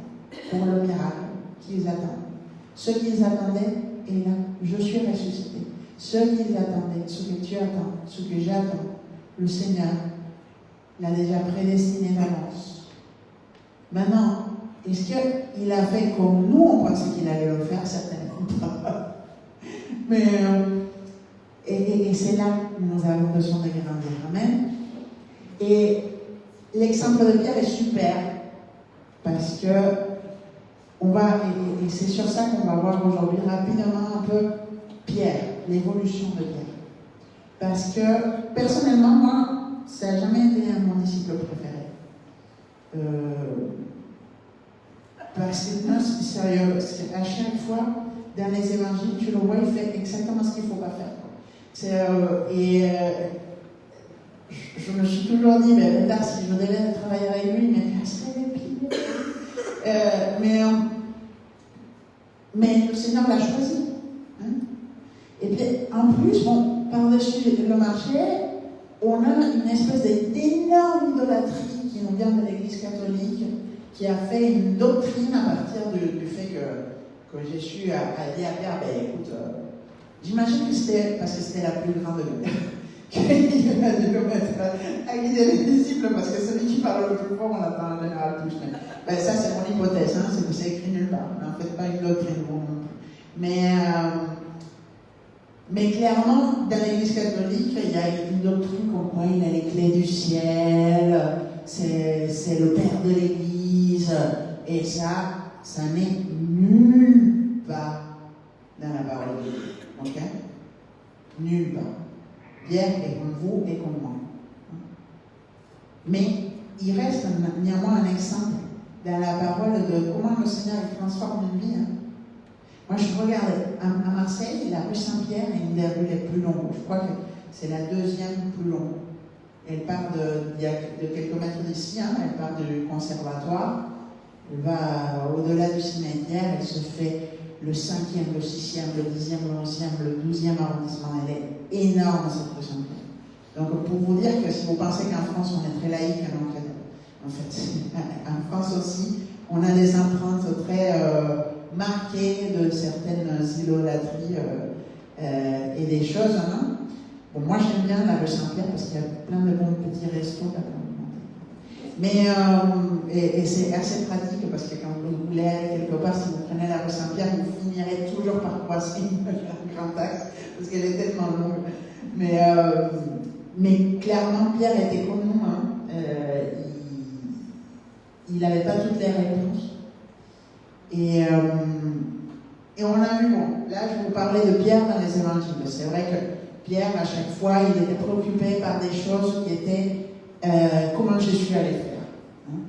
pour le miracle qu'ils attendent. Ce qu'ils attendaient est là. Je suis ressuscité. Ce qu'ils attendaient, ce que tu attends, ce que j'attends, le Seigneur l'a déjà prédestiné d'avance. Maintenant, est-ce qu'il a fait comme nous on pensait qu'il allait le faire? Certainement pas. Mais, et c'est là que nous avons besoin de grandir. Amen. Et l'exemple de Pierre est super parce que et c'est sur ça qu'on va voir aujourd'hui rapidement un peu Pierre, l'évolution de Pierre. Parce que personnellement, moi, ça n'a jamais été mon disciple préféré. Parce que non, c'est sérieux, parce qu'à chaque fois, dans les évangiles, tu le vois, il fait exactement ce qu'il ne faut pas faire. Je me suis toujours dit, mais là, si je devais travailler avec lui, il me casserait les pieds. Mais le Seigneur l'a choisi. Hein? Et puis, en plus, bon, par-dessus le marché, on a une espèce d'énorme idolâtrie qui nous vient de l'Église catholique, qui a fait une doctrine à partir du fait que Jésus a dit à Pierre, écoute, j'imagine que c'était parce que c'était la plus grande qu'il a dû le mettre à guider les disciples, parce que celui qui parle le plus fort, on l'attend en général tous. Mais ça, c'est mon hypothèse, hein, c'est écrit nulle part. En fait, pas une doctrine. Mais clairement, dans l'Église catholique, il y a une doctrine comme quoi il a les clés du ciel, c'est le Père de l'Église, et ça n'est nulle part dans la parole de Dieu. Ok? Nulle part. Pierre est comme vous et comme moi. Mais il reste néanmoins un exemple dans la parole de comment le Seigneur transforme une vie. Hein. Moi, je regarde à Marseille, la rue Saint-Pierre est une des rues les plus longues. Je crois que c'est la deuxième plus longue. Elle part de quelques mètres d'ici, hein, elle part du conservatoire, elle va au-delà du cimetière, elle se fait le 5e, le 6e, le 10e, le 11e, le 12e arrondissement. Elle est énorme, cette rue Saint-Pierre. Donc, pour vous dire que si vous pensez qu'en France, on est très laïque, en fait, en France aussi, on a des empreintes très marquées de certaines idolâtries et des choses. Hein. Bon, moi, j'aime bien la rue Saint-Pierre parce qu'il y a plein de bons petits restos là. Mais et c'est assez pratique parce que quand vous voulez aller quelque part, si vous prenez la rue Saint-Pierre, vous finirez toujours par croiser une grande axe parce qu'elle est tellement longue. Mais clairement, Pierre était comme nous. Hein. Il n'avait pas toutes les réponses. Et on a vu, bon, là je vous parlais de Pierre dans les évangiles. C'est vrai que Pierre, à chaque fois, il était préoccupé par des choses qui étaient comment Jésus allait faire. Hein?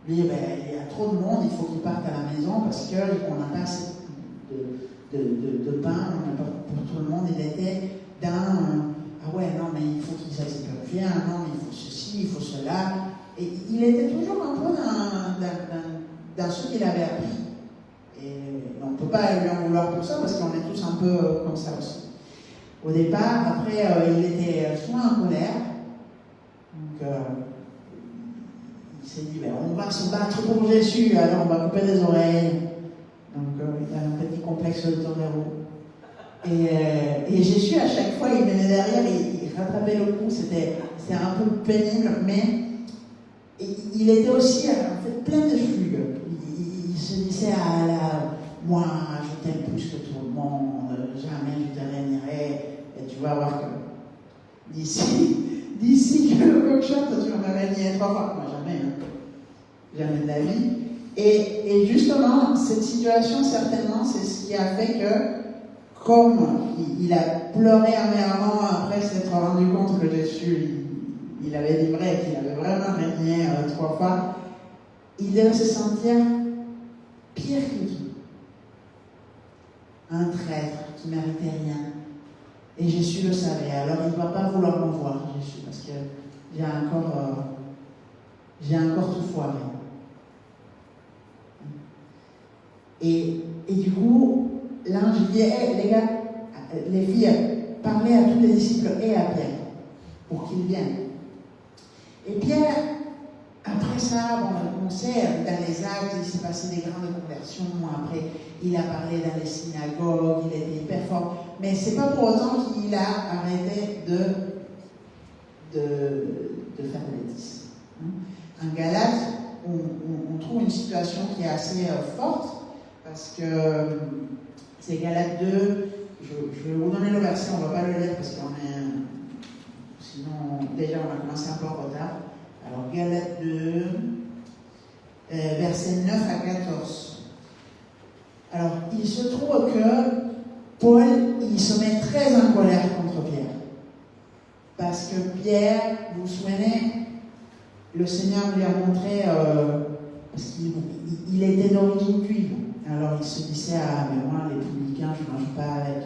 Lui, il y a trop de monde, il faut qu'il parte à la maison parce qu'on n'a pas assez de pain, on n'a pas pour tout le monde. Il était dans ah ouais, non, mais il faut qu'ils aillent bien, non, mais il faut ceci, il faut cela. Et il était toujours un peu dans ce qu'il avait appris. Et on ne peut pas lui en vouloir pour ça parce qu'on est tous un peu comme ça aussi. Au départ, après, il était souvent en colère. Donc, il s'est dit, ben, on va se battre pour Jésus, alors on va couper les oreilles. Donc, il a un petit complexe de taureau. Et Jésus, à chaque fois, il venait derrière, il rattrapait le coup. C'était un peu pénible, mais il était aussi en fait plein de fougue. Il se disait, moi, je t'aime plus que tout le monde, jamais je te régnerai. Et tu vas voir que d'ici que le coq chante, tu vas me régner 3 fois. Moi, jamais, hein. Jamais de la vie. Et justement, cette situation, certainement, c'est ce qui a fait que, comme il a pleuré amèrement après s'être rendu compte que Jésus, il avait dit vrai, qu'il avait vraiment régné 3 fois, il devait se sentir pire que tout. Un traître qui ne méritait rien. Et Jésus le savait. Alors il ne va pas vouloir m'en voir, Jésus, parce que j'ai encore tout foiré. Et du coup, l'ange dit, hey, les gars, les filles, parlez à tous les disciples et à Pierre pour qu'ils viennent. Et Pierre, après ça, on sait, dans les actes, il s'est passé des grandes conversions. Après, il a parlé dans les synagogues, il était hyper fort. Mais ce n'est pas pour autant qu'il a arrêté de faire des bêtises. En Galates, on trouve une situation qui est assez forte. Parce que c'est Galates 2, je vais vous donner le verset, on ne va pas le lire parce qu'on est. Sinon, déjà, on a commencé un peu en retard. Alors, Galates 2, versets 9 à 14. Alors, il se trouve que Paul, il se met très en colère contre Pierre. Parce que Pierre, vous vous souvenez, le Seigneur lui a montré, parce qu'il était d'origine juive. Alors il se disait, mais moi, les publicains, je ne mange pas avec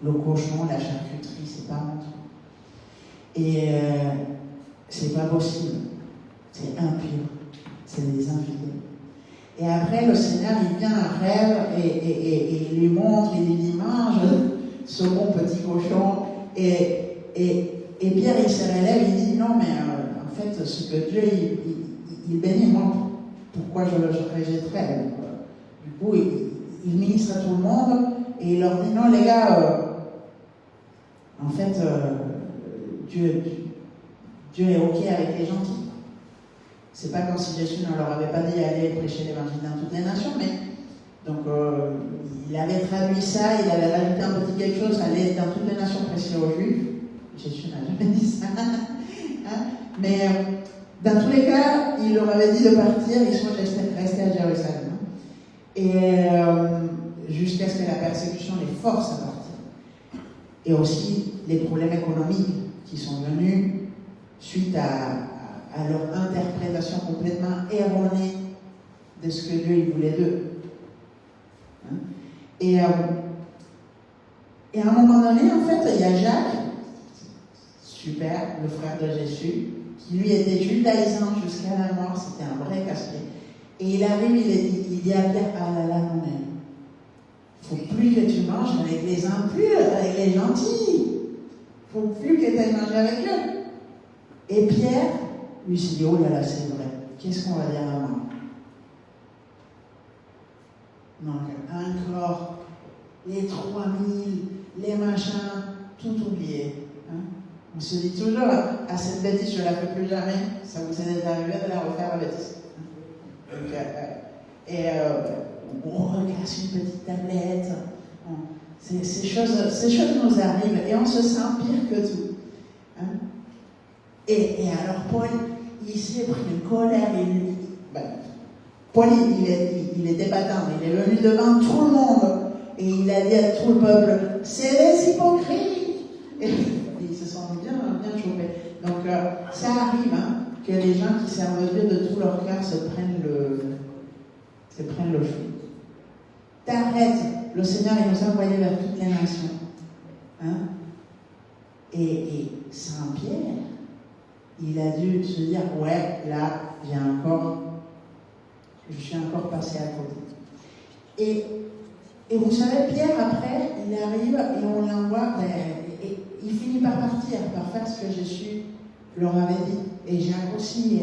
le cochon, la charcuterie, c'est pas mon truc. Et c'est pas possible. C'est impur. C'est des infidèles. Et après, le Seigneur, il vient en rêve et il lui montre, il lui dit, mange ce bon petit cochon. Et Pierre, il se relève, il dit, non, mais en fait, ce que Dieu, il bénit, moi, pourquoi je le rejetterais? Du coup, il ministre à tout le monde et il leur dit, non, les gars, en fait, Dieu est OK avec les gentils. C'est pas comme si Jésus ne leur avait pas dit aller prêcher l'évangile dans toutes les nations, mais donc il avait traduit ça, il avait rajouté un petit quelque chose, aller dans toutes les nations prêcher aux Juifs. Jésus n'a jamais dit ça. Hein? Mais dans tous les cas, il leur avait dit de partir, ils sont restés à Jérusalem. Et jusqu'à ce que la persécution les force à partir. Et aussi les problèmes économiques qui sont venus suite à leur interprétation complètement erronée de ce que Dieu voulait d'eux. Hein? Et à un moment donné, en fait, il y a Jacques, super, le frère de Jésus, qui lui était judaïsant jusqu'à la mort, c'était un vrai casse-pied. Et il arrive, il dit à Pierre, ah là là, non mais, faut plus que tu manges avec les impurs, avec les gentils. Faut plus que tu ailles manger avec eux. Et Pierre, lui s'est dit, oh là là, c'est vrai, qu'est-ce qu'on va dire à moi? Donc, encore, les 3000, les machins, tout oublié. Hein? On se dit toujours, à cette bêtise, je ne la fais plus jamais. Ça vous est arrivé de la refaire la bêtise. Donc, on recasse une petite tablette. Ces choses nous arrivent et on se sent pire que tout. Hein? Et alors, Paul, il s'est pris une colère. Paul, il était battant. Il est venu devant tout le monde et il a dit à tout le peuple, c'est des hypocrites. Et ils se sont bien chauffés. Donc, ça arrive que les gens qui servent Dieu de tout leur cœur se prennent le chou. T'arrêtes. Le Seigneur, il nous a envoyés vers toutes les nations. Hein? Et Saint-Pierre, il a dû se dire, ouais, là, j'ai encore Je suis encore passée à côté. Et vous savez, Pierre, après, il arrive et on l'envoie, et il finit par partir, par faire ce que Jésus leur avait dit. Et Jacques aussi,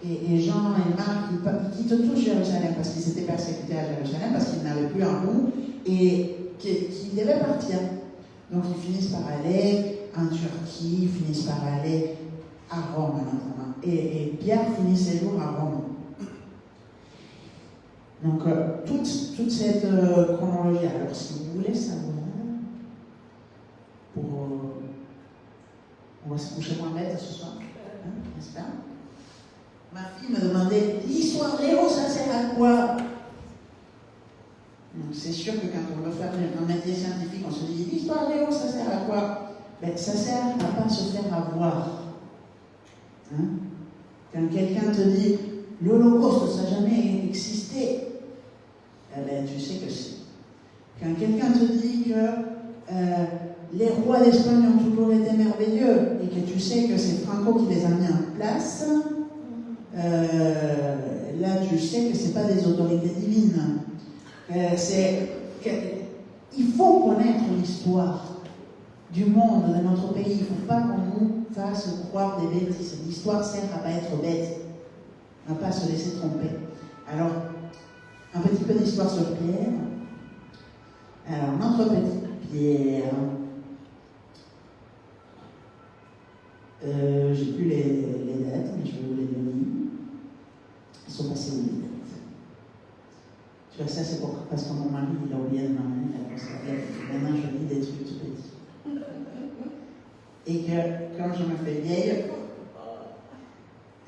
et Jean et Marc, ils quittent tous Jérusalem parce qu'ils étaient persécutés à Jérusalem, parce qu'ils n'avaient plus un roux, et qu'ils devaient partir. Donc ils finissent par aller en Turquie, ils finissent par aller à Rome, notamment. Et Pierre finit ses jours à Rome. Donc, toute cette chronologie, alors si vous voulez savoir, on va se coucher moins bête ce soir, n'est-ce pas? Ma fille me demandait, l'histoire des héros, ça sert à quoi? Donc, c'est sûr que quand on veut faire un métier scientifique, on se dit, l'histoire des héros, ça sert à quoi? Ben, ça sert à ne pas se faire avoir. Hein? Quand quelqu'un te dit, l'Holocauste, ça n'a jamais existé, eh ben, tu sais que si. Quand quelqu'un te dit que les rois d'Espagne ont toujours été merveilleux et que tu sais que c'est Franco qui les a mis en place, là tu sais que ce n'est pas des autorités divines. Il faut connaître l'histoire du monde, de notre pays. Il ne faut pas qu'on nous fasse croire des bêtises. L'histoire sert à ne pas être bête, à ne pas se laisser tromper. Alors, un petit peu d'histoire sur Pierre. Alors, notre petit Pierre, j'ai plus les dates, mais je vais vous les donner. Ils sont passés où les dates? Tu vois, ça c'est parce que mon mari, il a oublié de m'amener la conservette. Maintenant, je lis des trucs tout petits. Et que, quand je me fais vieille,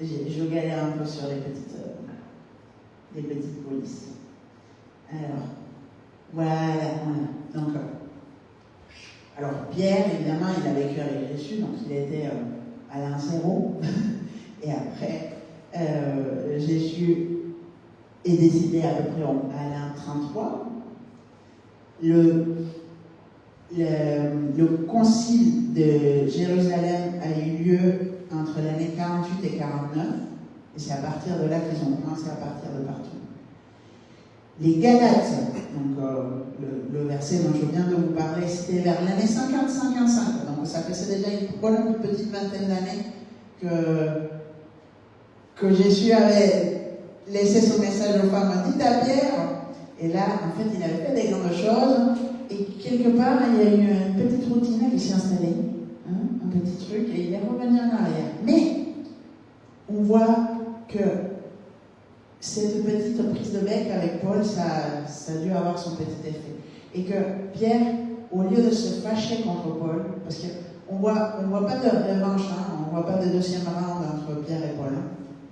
je galère un peu sur les petites polices. Alors, voilà. Donc, alors Pierre, évidemment, il a vécu avec Jésus, donc il était à l'an 0. Et après, Jésus est décédé à peu près à l'an 33. Le concile de Jérusalem a eu lieu entre l'année 48 et 49. Et c'est à partir de là qu'ils ont commencé à partir de partout. Les Galates, donc le verset dont je viens de vous parler, c'était vers l'année 50-55. Donc ça faisait déjà une bonne petite vingtaine d'années que Jésus avait laissé son message aux femmes. Dites à Pierre. Et là, en fait, il avait fait des grandes choses. Et quelque part, il y a eu une petite routine qui s'est installée. Un petit truc, et il est revenu en arrière. Mais on voit que cette petite prise de bec avec Paul, ça a dû avoir son petit effet. Et que Pierre, au lieu de se fâcher contre Paul, parce qu'on voit pas de revanche, on ne voit pas de deuxième round entre Pierre et Paul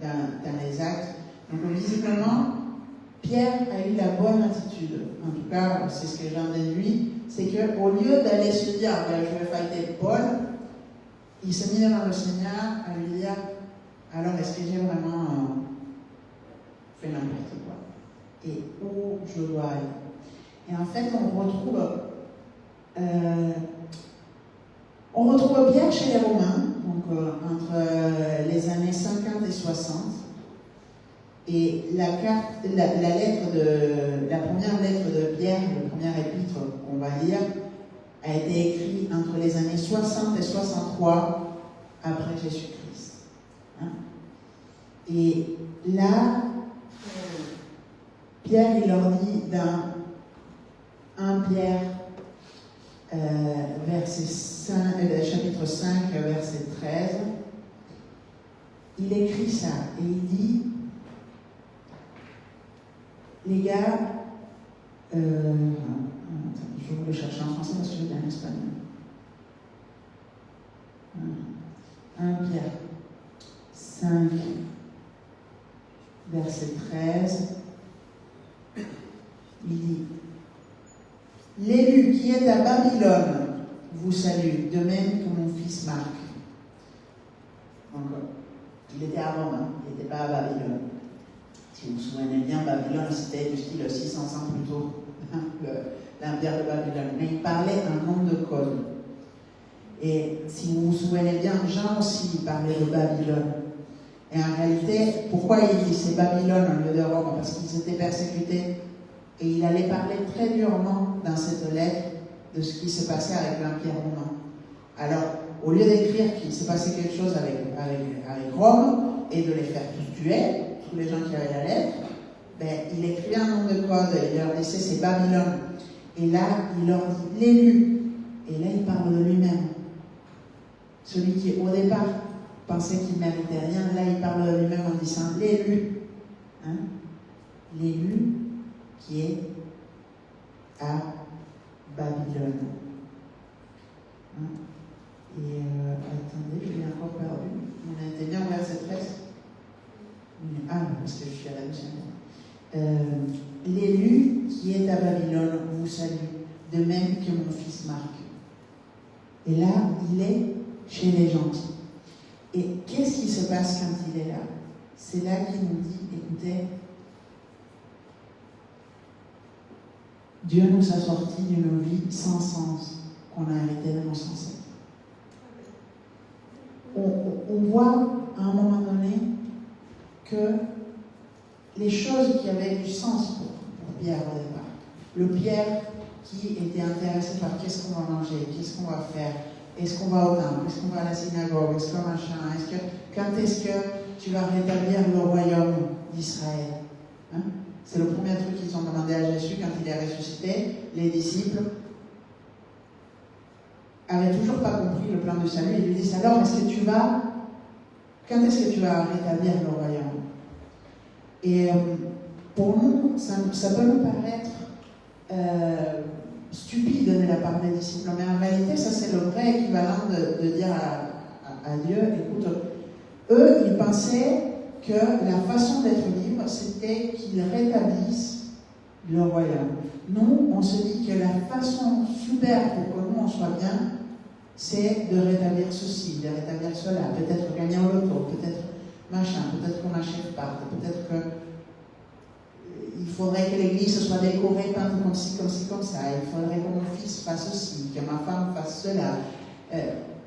dans les actes. Donc visiblement, Pierre a eu la bonne attitude. En tout cas, c'est ce que j'en déduis. C'est qu'au lieu d'aller se dire je vais fighter Paul, il s'est mis devant le Seigneur à lui dire alors est-ce que j'ai vraiment fait n'importe quoi? Et où je dois aller? Et en fait, on retrouve Pierre chez les Romains, donc entre les années 50 et 60. Et la première lettre de Pierre, le premier épître qu'on va lire, a été écrite entre les années 60 et 63 après Jésus-Christ. Et là, Pierre, il leur dit dans 1 Pierre, chapitre 5, verset 13, il écrit ça et il dit les gars, je vais le chercher en français parce que je l'ai en espagnol. 1 Pierre 5, verset 13, il dit l'élu qui est à Babylone vous salue, de même que mon fils Marc. Donc, il était à Rome, il n'était pas à Babylone. Si vous vous souvenez bien, Babylone, c'était du style 600 ans plus tôt, l'empire de Babylone. Mais il parlait un nom de code. Et si vous vous souvenez bien, Jean aussi parlait de Babylone. Et en réalité, pourquoi il dit c'est Babylone au lieu de Rome? Parce qu'ils étaient persécutés. Et il allait parler très durement dans cette lettre de ce qui se passait avec l'Empire romain. Alors, au lieu d'écrire qu'il s'est passé quelque chose avec Rome et de les faire tous tuer, tous les gens qui avaient la lettre, il écrivait un nom de code, il leur disait c'est Babylone. Et là, il leur dit l'élu. Et là, il parle de lui-même. Celui qui, au départ, pensait qu'il ne méritait rien, là, il parle de lui-même en disant l'élu. Hein? L'élu qui est à Babylone. Hein? Et attendez, je l'ai encore perdu. On était bien au verset 13. Ah, parce que je suis à la deuxième. L'élu qui est à Babylone vous salue, de même que mon fils Marc. Et là, il est chez les gentils. Et qu'est-ce qui se passe quand il est là? C'est là qu'il nous dit, écoutez, Dieu nous a sortis d'une vie sans sens qu'on a hérité de nos ancêtres. On voit à un moment donné que les choses qui avaient du sens pour Pierre au départ, le Pierre qui était intéressé par qu'est-ce qu'on va manger, qu'est-ce qu'on va faire, est-ce qu'on va au temple, est-ce qu'on va à la synagogue, est-ce qu'on machin, quand est-ce que tu vas rétablir le royaume d'Israël? Hein? C'est le premier truc qu'ils ont demandé à Jésus quand il est ressuscité. Les disciples n'avaient toujours pas compris le plan du salut. Ils lui disent alors, quand est-ce que tu vas rétablir le royaume? Et pour nous, ça peut nous paraître stupide de la part des disciples, mais en réalité, ça c'est le vrai équivalent de dire à Dieu, écoute, eux, ils pensaient que la façon d'être libre, c'était qu'ils rétablissent le royaume. Nous, on se dit que la façon super pour que nous on soit bien, c'est de rétablir ceci, de rétablir cela, peut-être gagner au loto, peut-être machin, peut-être que ma chef parte, peut-être que il faudrait que l'église soit décorée comme ci, comme ci, comme ça, il faudrait que mon fils fasse ceci, que ma femme fasse cela.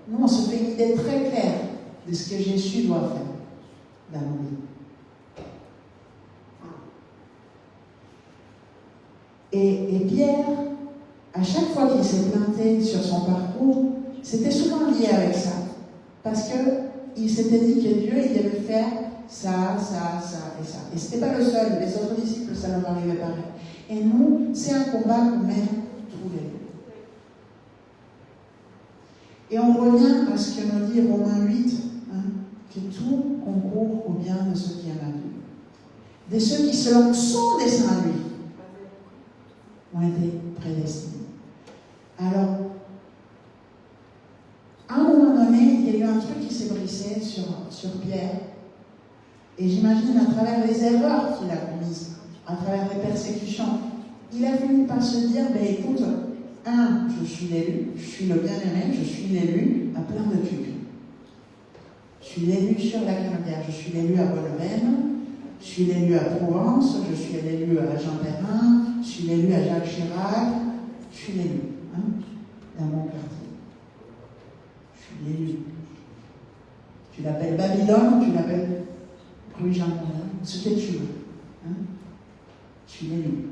Nous, on se fait une idée très claire de ce que Jésus doit faire dans nos vies. Et Pierre, à chaque fois qu'il s'est planté sur son parcours, c'était souvent lié avec ça. Parce qu'il s'était dit que Dieu, il devait faire ça, ça, ça et ça. Et ce n'était pas le seul. Les autres disciples, ça leur arrivait pareil. Et nous, c'est un combat qu'on mène tous les jours. Et on revient à ce que nous dit Romains 8, hein, que tout concourt au bien de ceux qui aiment Dieu. De ceux qui, selon son dessein à lui, ont été prédestinés. Alors, à un moment donné, il y a eu un truc qui s'est brisé sur Pierre. Et j'imagine à travers les erreurs qu'il a commises, à travers les persécutions, il a fini par se dire, écoute, je suis l'élu, je suis le bien-aimé, je suis l'élu à plein de trucs. Je suis l'élu sur la Canebière, je suis l'élu à Bonne-Reine, je suis l'élu à Provence, je suis l'élu à Jean-Perrin, je suis l'élu à Jacques Chirac, je suis l'élu, dans mon quartier. Je suis l'élu. Tu l'appelles Babylone, tu l'appelles Rue Jean-Perrin, ce que tu veux. Je suis l'élu.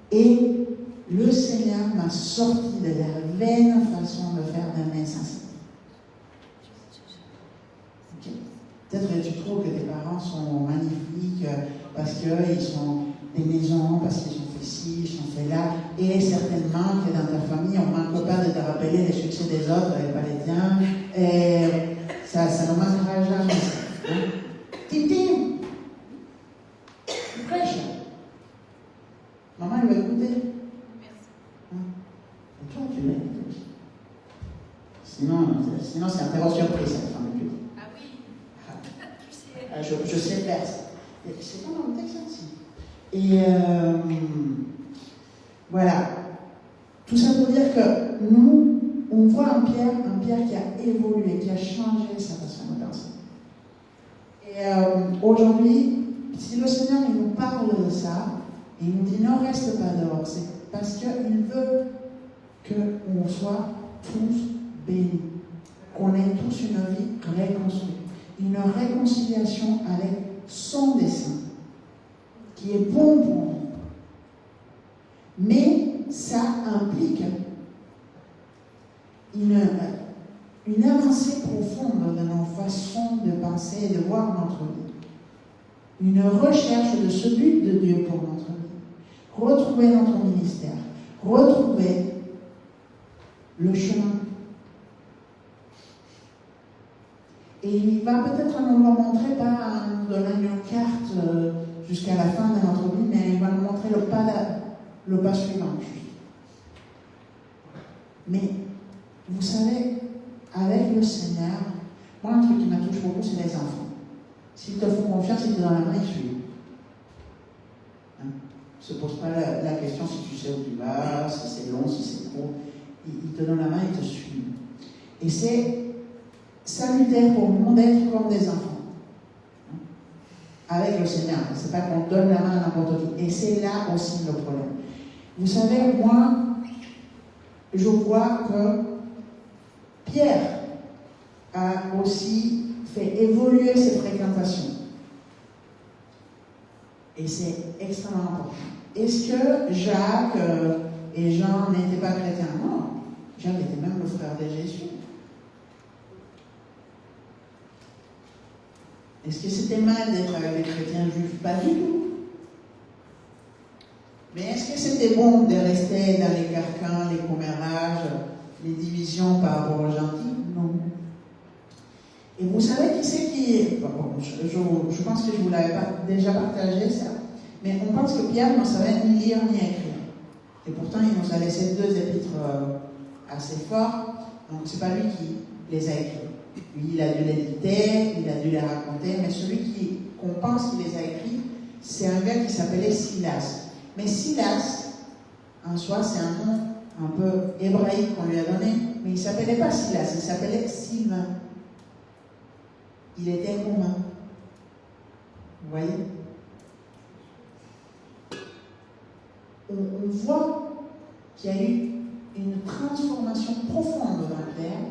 Et le Seigneur m'a sorti de la vaine façon de faire de mes instincts. Okay. Peut-être que tu trouves que tes parents sont magnifiques parce qu'ils ont des maisons, parce qu'ils ont fait ci, ils ont fait là, et certainement que dans ta famille, on ne manque pas de te rappeler les succès des autres et pas les tiens, et ça ne manquera jamais. Titi, tu prêches. Maman, elle va écouter. Et toi, tu l'aimes. Sinon, c'est un terreau surprise, cette femme de Dieu. Ah oui. Je sais faire ça. C'est pas dans le texte aussi. Et voilà. Tout ça pour dire que nous, on voit un Pierre qui a évolué, qui a changé sa façon de penser. Et aujourd'hui, si le Seigneur il nous parle de ça, il nous dit ne reste pas dehors, c'est parce qu'il veut qu'on soit tous bénis, qu'on ait tous une vie reconstruite. une réconciliation avec son dessein, qui est bon pour nous. Mais ça implique une avancée profonde dans nos façons de penser et de voir notre vie. Une recherche de ce but de Dieu pour notre vie. Retrouver notre ministère. Retrouver le chemin. Et il va peut-être nous le montrer, pas en nous donnant une carte jusqu'à la fin de notre vie, mais il va nous montrer le pas suivant. Mais vous savez, avec le Seigneur, moi un truc qui m'a touché beaucoup, c'est les enfants. S'ils te font confiance, ils te donnent la main, ils suivent. Ne se pose pas la question si tu sais où tu vas, si c'est long, si c'est court. Ils te donnent la main, ils te suivent. Et c'est salutaire pour nous d'être comme des enfants. Avec le Seigneur. C'est pas qu'on donne la main à n'importe qui. Et c'est là aussi le problème. Vous savez, moi, je vois que Pierre a aussi fait évoluer ses fréquentations. Et c'est extrêmement important. Est-ce que Jacques et Jean n'étaient pas chrétiens? Non. Jacques était même le frère de Jésus. Est-ce que c'était mal d'être avec les chrétiens juifs? Pas du tout. Mais est-ce que c'était bon de rester dans les carcans, les commérages, les divisions par rapport aux gentils? Non. Et vous savez qui c'est qui... je pense que je vous l'avais déjà partagé ça, mais on pense que Pierre ne savait ni lire ni écrire. Et pourtant, il nous a laissé 2 épîtres assez forts, donc c'est pas lui qui les a écrits. Lui, il a dû les dicter, il a dû les raconter, mais celui qu'on pense qu'il les a écrits, c'est un gars qui s'appelait Silas. Mais Silas, en soi, c'est un nom un peu hébraïque qu'on lui a donné, mais il ne s'appelait pas Silas, il s'appelait Sylvain. Il était romain. Vous voyez? On voit qu'il y a eu une transformation profonde dans Pierre,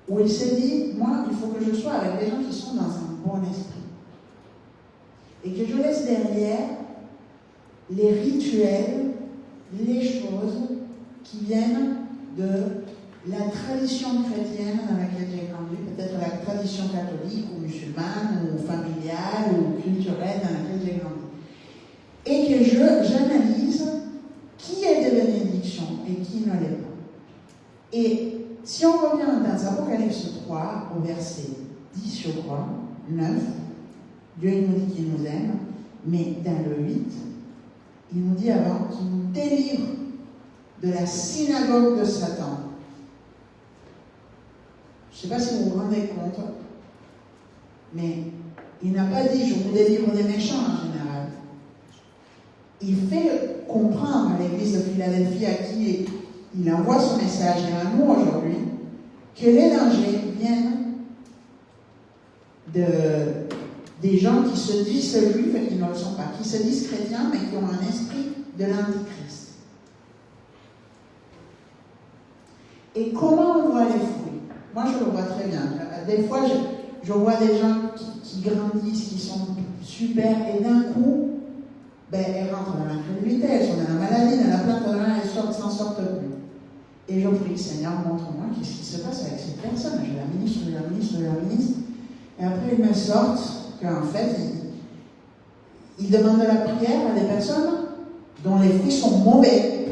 où il s'est dit, moi, il faut que je sois avec des gens qui sont dans un bon esprit. Et que je laisse derrière les rituels, les choses qui viennent de la tradition chrétienne dans laquelle j'ai grandi, peut-être la tradition catholique ou musulmane ou familiale ou culturelle dans laquelle j'ai grandi. Et que j'analyse qui est de bénédiction et qui ne l'est pas. Et si on revient dans Apocalypse 3, au verset 10, je crois, 9, Dieu nous dit qu'il nous aime, mais dans le 8, il nous dit avant qu'il nous délivre de la synagogue de Satan. Je ne sais pas si vous vous rendez compte, mais il n'a pas dit « je vous délivre des méchants » en général. Il fait comprendre à l'église de Philadelphie à qui il envoie son message et à nous aujourd'hui que les dangers viennent des gens qui se disent juifs et qui ne le sont pas, qui se disent chrétiens mais qui ont un esprit de l'antichrist. Et comment on voit les fruits? Moi je le vois très bien. Des fois je vois des gens qui grandissent, qui sont super et d'un coup elles rentrent dans l'incrédulité, elles sont dans la maladie, dans la plainte, elles s'en sortent plus. Et je prie, Seigneur, montre-moi qu'est-ce qui se passe avec cette personne. Je la ministre. Et après, ils me sortent qu'en fait, ils demandent de la prière à des personnes dont les fruits sont mauvais.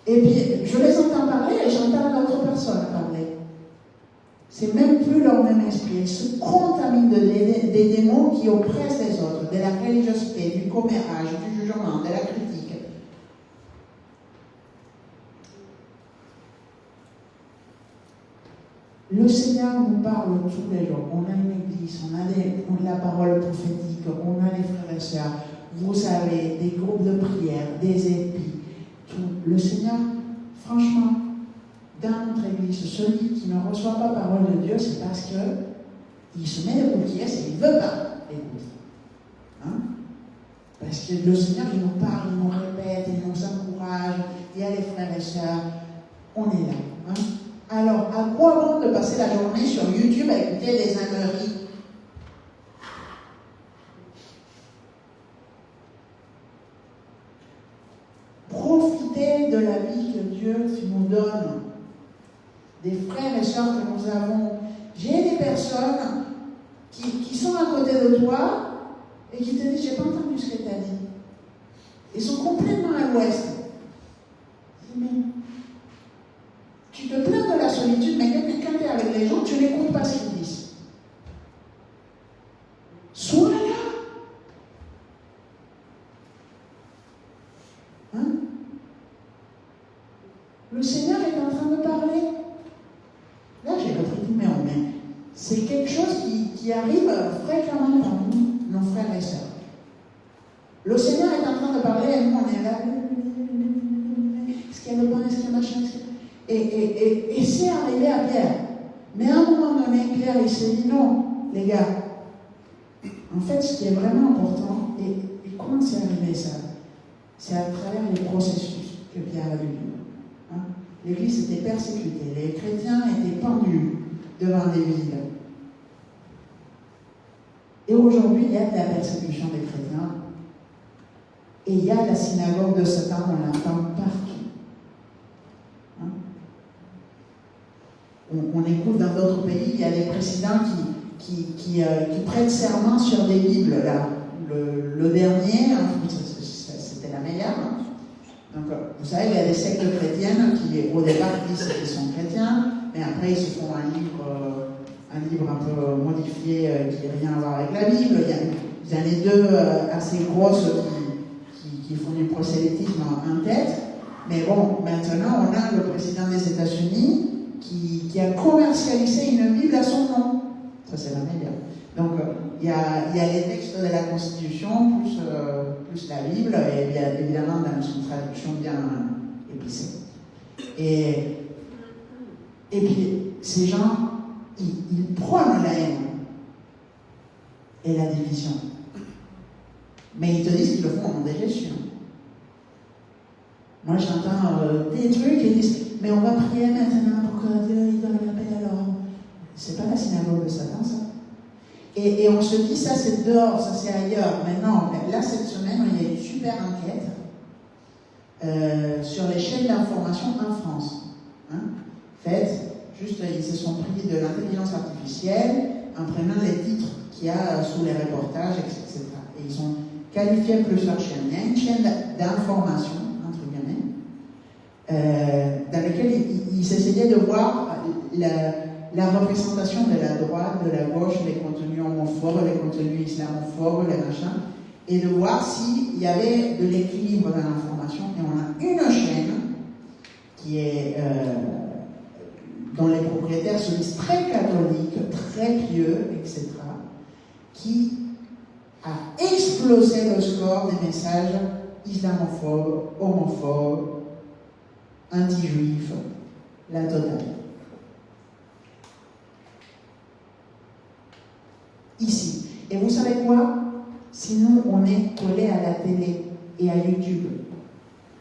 Et puis, je les entends parler et j'entends d'autres personnes parler. C'est même plus leur même esprit. Ils se contaminent des démons qui oppressent les autres, de la religiosité, du commérage, du jugement, de la critique. Le Seigneur nous parle tous les jours. On a une église, on a la parole prophétique, on a les frères et sœurs. Vous savez, des groupes de prière, des épis, tout. Le Seigneur, franchement, dans notre église, celui qui ne reçoit pas parole de Dieu, c'est parce qu'il se met des boucliers et il ne veut pas écouter. Parce que le Seigneur, il nous parle, il nous répète, il nous encourage. Il y a les frères et sœurs. On est là. Hein? Alors, à quoi bon de passer la journée sur YouTube à écouter des âneries? Profitez de la vie que Dieu nous donne, des frères et sœurs que nous avons. J'ai des personnes qui sont à côté de toi et qui te disent: j'ai pas entendu ce que tu as dit. Ils sont complètement à l'ouest. Mais tu te plains de la solitude, mais quand tu es avec les gens, tu n'écoutes pas ce qu'ils disent. Sois là. Hein? Le Seigneur est en train de parler. Là, j'ai repris tout, mais c'est quelque chose qui arrive fréquemment dans nous, nos frères et sœurs. Le Seigneur est en train de parler et nous, on est là. Est-ce qu'il y a le pain, est-ce qu'il y a machin, et c'est arrivé à Pierre. Mais à un moment donné, Pierre, il s'est dit: non, les gars, en fait, ce qui est vraiment important, et comment c'est arrivé ça? C'est à travers les processus que Pierre a dû vivre. Hein? L'Église était persécutée, les chrétiens étaient pendus devant des villes. Et aujourd'hui, il y a de la persécution des chrétiens. Et il y a la synagogue de Satan, on l'entend partout. Hein? On écoute dans d'autres pays, il y a des présidents qui prêtent serment sur des Bibles. Là. Le dernier, c'était la meilleure. Hein? Donc, vous savez, il y a des sectes chrétiennes qui, au départ, disent qu'ils sont chrétiens, mais après, ils se font un livre un peu modifié qui n'a rien à voir avec la Bible. Il y en a deux assez grosses qui font du prosélytisme en tête. Mais bon, maintenant, on a le président des États-Unis qui a commercialisé une Bible à son nom. Ça, c'est la meilleure. Donc, il y a les textes de la Constitution, plus la Bible, et bien évidemment dans une traduction bien épicée. Et puis, ces gens, ils prônent la haine et la division. Mais ils te disent qu'ils le font au nom de Jésus. Moi, j'entends des trucs qui disent: mais on va prier maintenant pour que Dieu il donne la paix. Alors, c'est pas la synagogue de Satan, ça. Et on se dit: ça c'est dehors, ça c'est ailleurs. Mais non, là, cette semaine, il y a une super enquête sur les chaînes d'information en France. Hein, faites. Juste, ils se sont pris de l'intelligence artificielle en prenant les titres qu'il y a sous les reportages, etc. Et ils ont qualifié plusieurs chaînes. Il y a une chaîne d'information, entre guillemets, dans laquelle ils essayaient de voir la représentation de la droite, de la gauche, les contenus homophobes, les contenus islamophobes, les machins, et de voir s'il y avait de l'équilibre dans l'information. Et on a une chaîne qui est... dont les propriétaires se disent très catholiques, très pieux, etc., qui a explosé le score des messages islamophobes, homophobes, anti-juifs, la totale. Ici. Et vous savez quoi? Si nous, on est collés à la télé et à YouTube,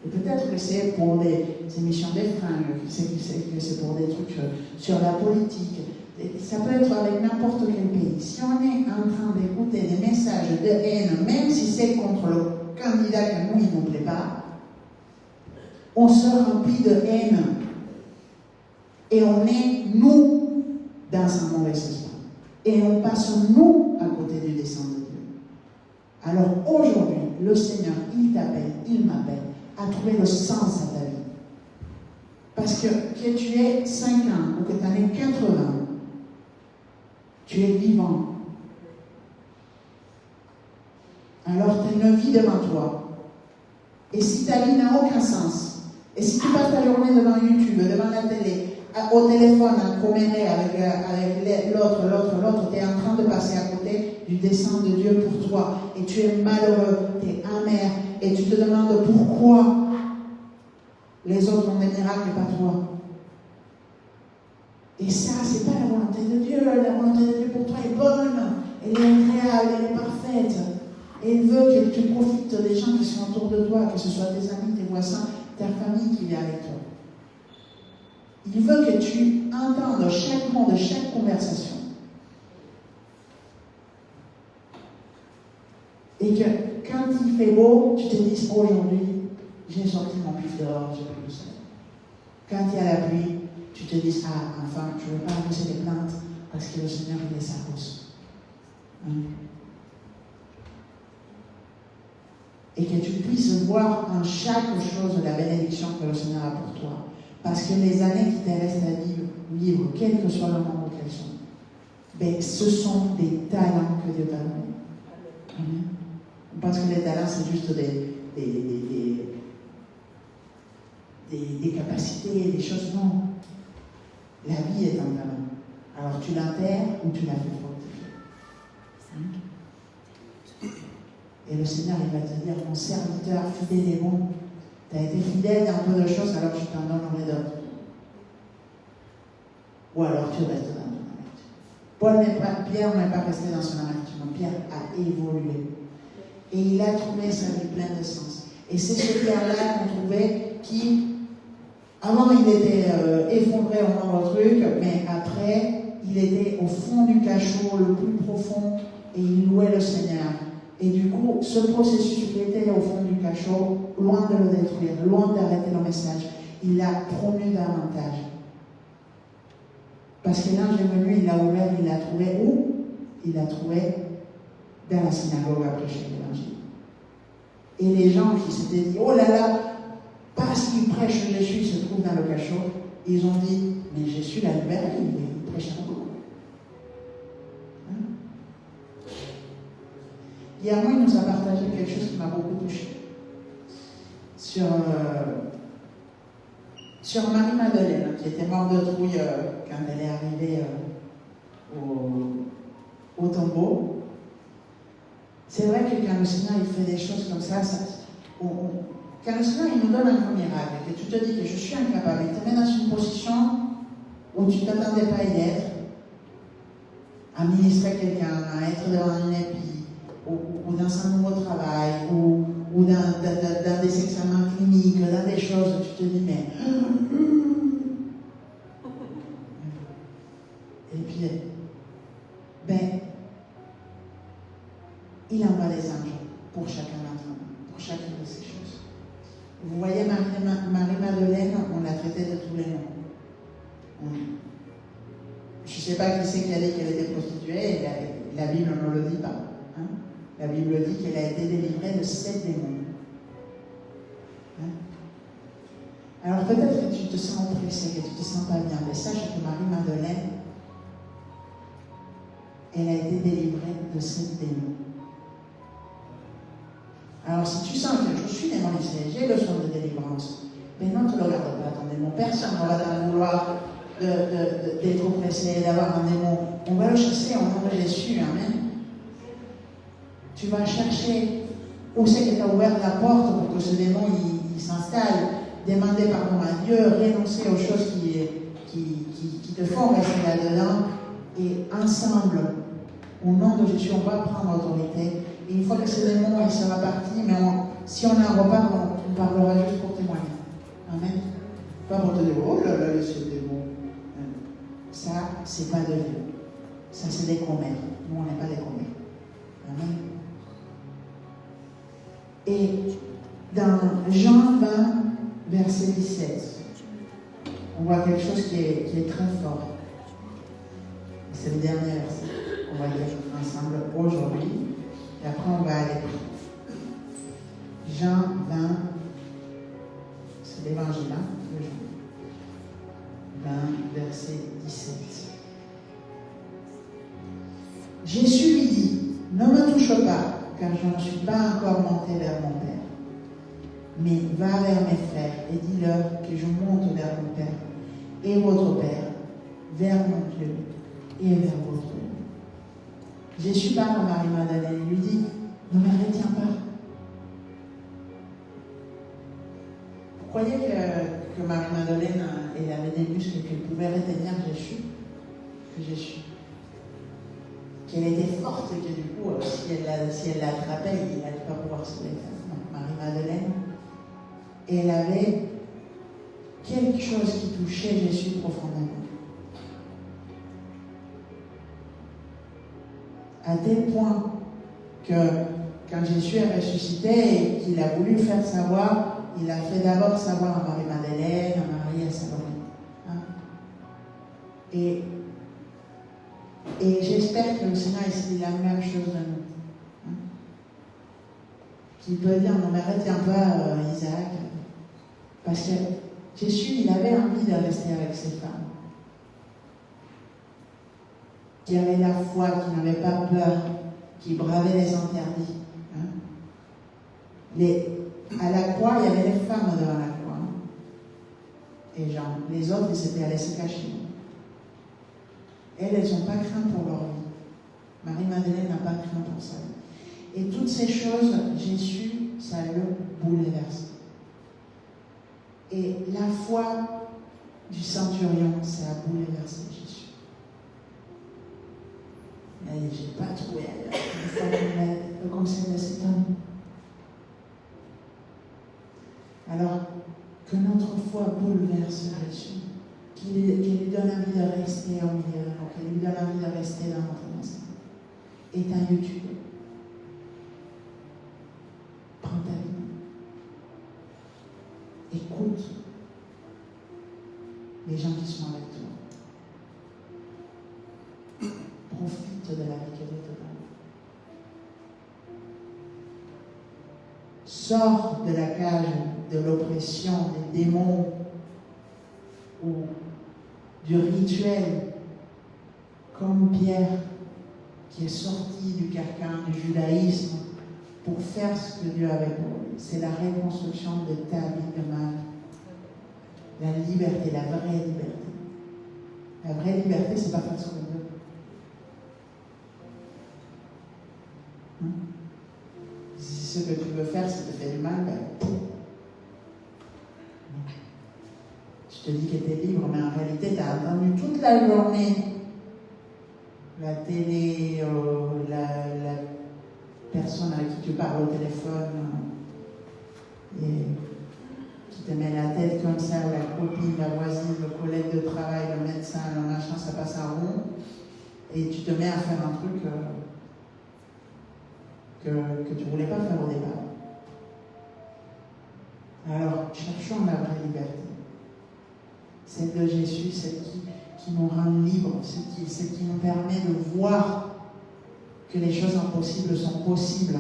et peut-être que c'est pour des émissions des fringues, que c'est pour des trucs sur la politique. Et ça peut être avec n'importe quel pays. Si on est en train d'écouter des messages de haine, même si c'est contre le candidat que nous, il ne nous plaît pas, on se remplit de haine. Et on est, nous, dans un mauvais esprit. Et on passe, nous, à côté du dessein de Dieu. Alors aujourd'hui, le Seigneur, il t'appelle, il m'appelle à trouver le sens à ta vie. Parce que tu aies 5 ans ou que tu en aies 80, tu es vivant. Alors tu as une vie devant toi. Et si ta vie n'a aucun sens, et si tu passes ta journée devant YouTube, devant la télé, au téléphone, à commérer avec l'autre, tu es en train de passer à côté du dessein de Dieu pour toi. Et tu es malheureux, tu es amer, et tu te demandes pourquoi les autres ont des miracles et pas toi. Et ça, c'est pas la volonté de Dieu. La volonté de Dieu pour toi est bonne, elle est agréable, elle est parfaite. Et il veut que tu profites des gens qui sont autour de toi, que ce soit tes amis, tes voisins, ta famille qui vient avec toi. Il veut que tu entendes chaque mot de chaque conversation. Et que quand il fait beau, tu te dises aujourd'hui, j'ai sorti mon pif dehors, j'ai pris le soleil. Quand il y a la pluie, tu te dis, ah, enfin, je ne veux pas arroser les plantes parce que le Seigneur, il les arrose. Et que tu puisses voir en chaque chose la bénédiction que le Seigneur a pour toi. Parce que les années qui te restent à vivre, quel que soit le nombre qu'elles sont, ben, ce sont des talents que Dieu t'a donnés. Amen. Parce que les talents, c'est juste des capacités, des choses. Non. La vie est un talent. Alors tu l'enterres ou tu la fais fructifier. Et le Seigneur, il va te dire, mon serviteur fidèle et bon, tu as été fidèle dans peu de choses, alors je t'en donnerai d'autres. Ou alors tu restes dans ton amertume. Pierre n'est pas resté dans son amertume. Pierre a évolué. Et il a trouvé sa vie pleine de sens. Et c'est ce Pierre-là qu'on trouvait qui, avant il était effondré au moindre truc, mais après, il était au fond du cachot, le plus profond, et il louait le Seigneur. Et du coup, ce processus qui était au fond du cachot, loin de le détruire, loin d'arrêter le message, il l'a promu davantage. Parce que l'ange est venu, il l'a ouvert, il l'a trouvé où? Il l'a trouvé dans la synagogue à prêcher l'évangile. Et les gens qui s'étaient dit, oh là là, parce qu'il prêche Jésus, il se trouve dans le cachot, ils ont dit, mais Jésus l'a libéré, il prêche à beaucoup. Hier, il nous a partagé quelque chose qui m'a beaucoup touché sur Marie-Madeleine, qui était morte de trouille quand elle est arrivée au tombeau. C'est vrai que quand le Seigneur il fait des choses comme ça, quand le Seigneur il nous donne un miracle, et que tu te dis que je suis incapable, il te met dans une position où tu ne t'attendais pas à y être, à ministrer quelqu'un, à être devant une épée, ou dans un nouveau travail, ou dans des examens cliniques, dans des choses où tu te dis, mais... Et puis, ben, il envoie des anges pour chacun d'entre nous, pour chacune de ces choses. Vous voyez, Marie-Madeleine, on l'a traitée de tous les noms. Je ne sais pas qui c'est qui a dit qu'elle était prostituée, la Bible ne le dit pas. Hein? La Bible dit qu'elle a été délivrée de 7 démons. Hein? Alors peut-être que tu te sens oppressé, que tu ne te sens pas bien, mais sache que Marie-Madeleine, elle a été délivrée de 7 démons. Alors si tu sens que je suis démonisé, j'ai besoin de délivrance, mais non, tu ne regardes pas ton démon. Personne ne va dans le vouloir d'être oppressé, d'avoir un démon. On va le chasser en nom de Jésus. Amen. Tu vas chercher où c'est que tu as ouvert la porte pour que ce démon il s'installe, demander pardon à Dieu, renoncer aux choses qui te font rester là-dedans, et ensemble, au nom de Jésus, on va prendre autorité. Et une fois que ce démon il sera parti, mais si on en repart, on parlera juste pour témoigner. Amen. Pas pour te dire, oh là là, ce démon. Ça, c'est pas de Dieu. Ça, c'est des commères. Nous, on n'est pas des commères. Amen. Et dans Jean 20, verset 17, on voit quelque chose qui est très fort. C'est le dernier verset qu'on va lire ensemble aujourd'hui. Et après, on va aller plus. Jean 20, c'est l'évangile de Jean. 20, verset 17. Jésus lui dit, ne me touche pas, car je ne suis pas encore monté vers mon Père. Mais va vers mes frères et dis-leur que je monte vers mon Père et votre Père, vers mon Dieu et vers votre Dieu. Jésus parle à Marie-Madeleine et lui dit, ne me retiens pas. Vous croyez que Marie-Madeleine, elle avait des muscles qu'elle pouvait retenir Jésus? qu'elle était forte, et que du coup, si elle l'attrapait, il n'allait pas pouvoir se défendre. Marie-Madeleine. Et elle avait quelque chose qui touchait Jésus profondément. À tel point que quand Jésus est ressuscité et qu'il a voulu faire savoir, il a fait d'abord savoir à Marie-Madeleine, à Marie et à Salomé. Hein? Et j'espère que le Seigneur essaie de la même chose de nous. Hein? Qu'il peut dire, non mais arrête un peu Isaac. Parce que Jésus, il avait envie de rester avec ses femmes. Qui avaient la foi, qui n'avaient pas peur, qui bravaient les interdits. Hein? À la croix, il y avait les femmes devant la croix. Hein? Et Jean, les autres, ils étaient allés se cacher. Elles n'ont pas craint pour leur vie. Marie-Madeleine n'a pas craint pour sa vie. Et toutes ces choses, Jésus, ça le bouleverse. Et la foi du centurion, ça a bouleversé Jésus. Je n'ai pas trouvé une fois le conseil de cet homme. Alors, que notre foi bouleverse Jésus, qu'il lui donne envie de rester au milieu de nous, qu'il lui donne envie de rester dans notre maison. Éteins YouTube. Prends ta vie. Écoute les gens qui sont avec toi. Profite de la vie que Dieu te donne. Sors de la cage de l'oppression, des démons ou du rituel, comme Pierre qui est sorti du carcan du judaïsme pour faire ce que Dieu avait pour lui. C'est la reconstruction de ta vie de mal. La liberté, la vraie liberté. La vraie liberté, c'est pas faire ce qu'on veut. Hein? Si ce que tu veux faire, ça te fait du mal, ben, tu te dis que tu es libre, mais en réalité, tu as entendu toute la journée la télé, la personne avec qui tu parles au téléphone, et qui te met la tête comme ça, la copine, la voisine, le collègue de travail, le médecin, le machin, ça passe en rond, et tu te mets à faire un truc que tu ne voulais pas faire au départ. Alors, cherchons la vraie liberté. Celle de Jésus, celle qui nous rend libres, celle qui nous permet de voir que les choses impossibles sont possibles.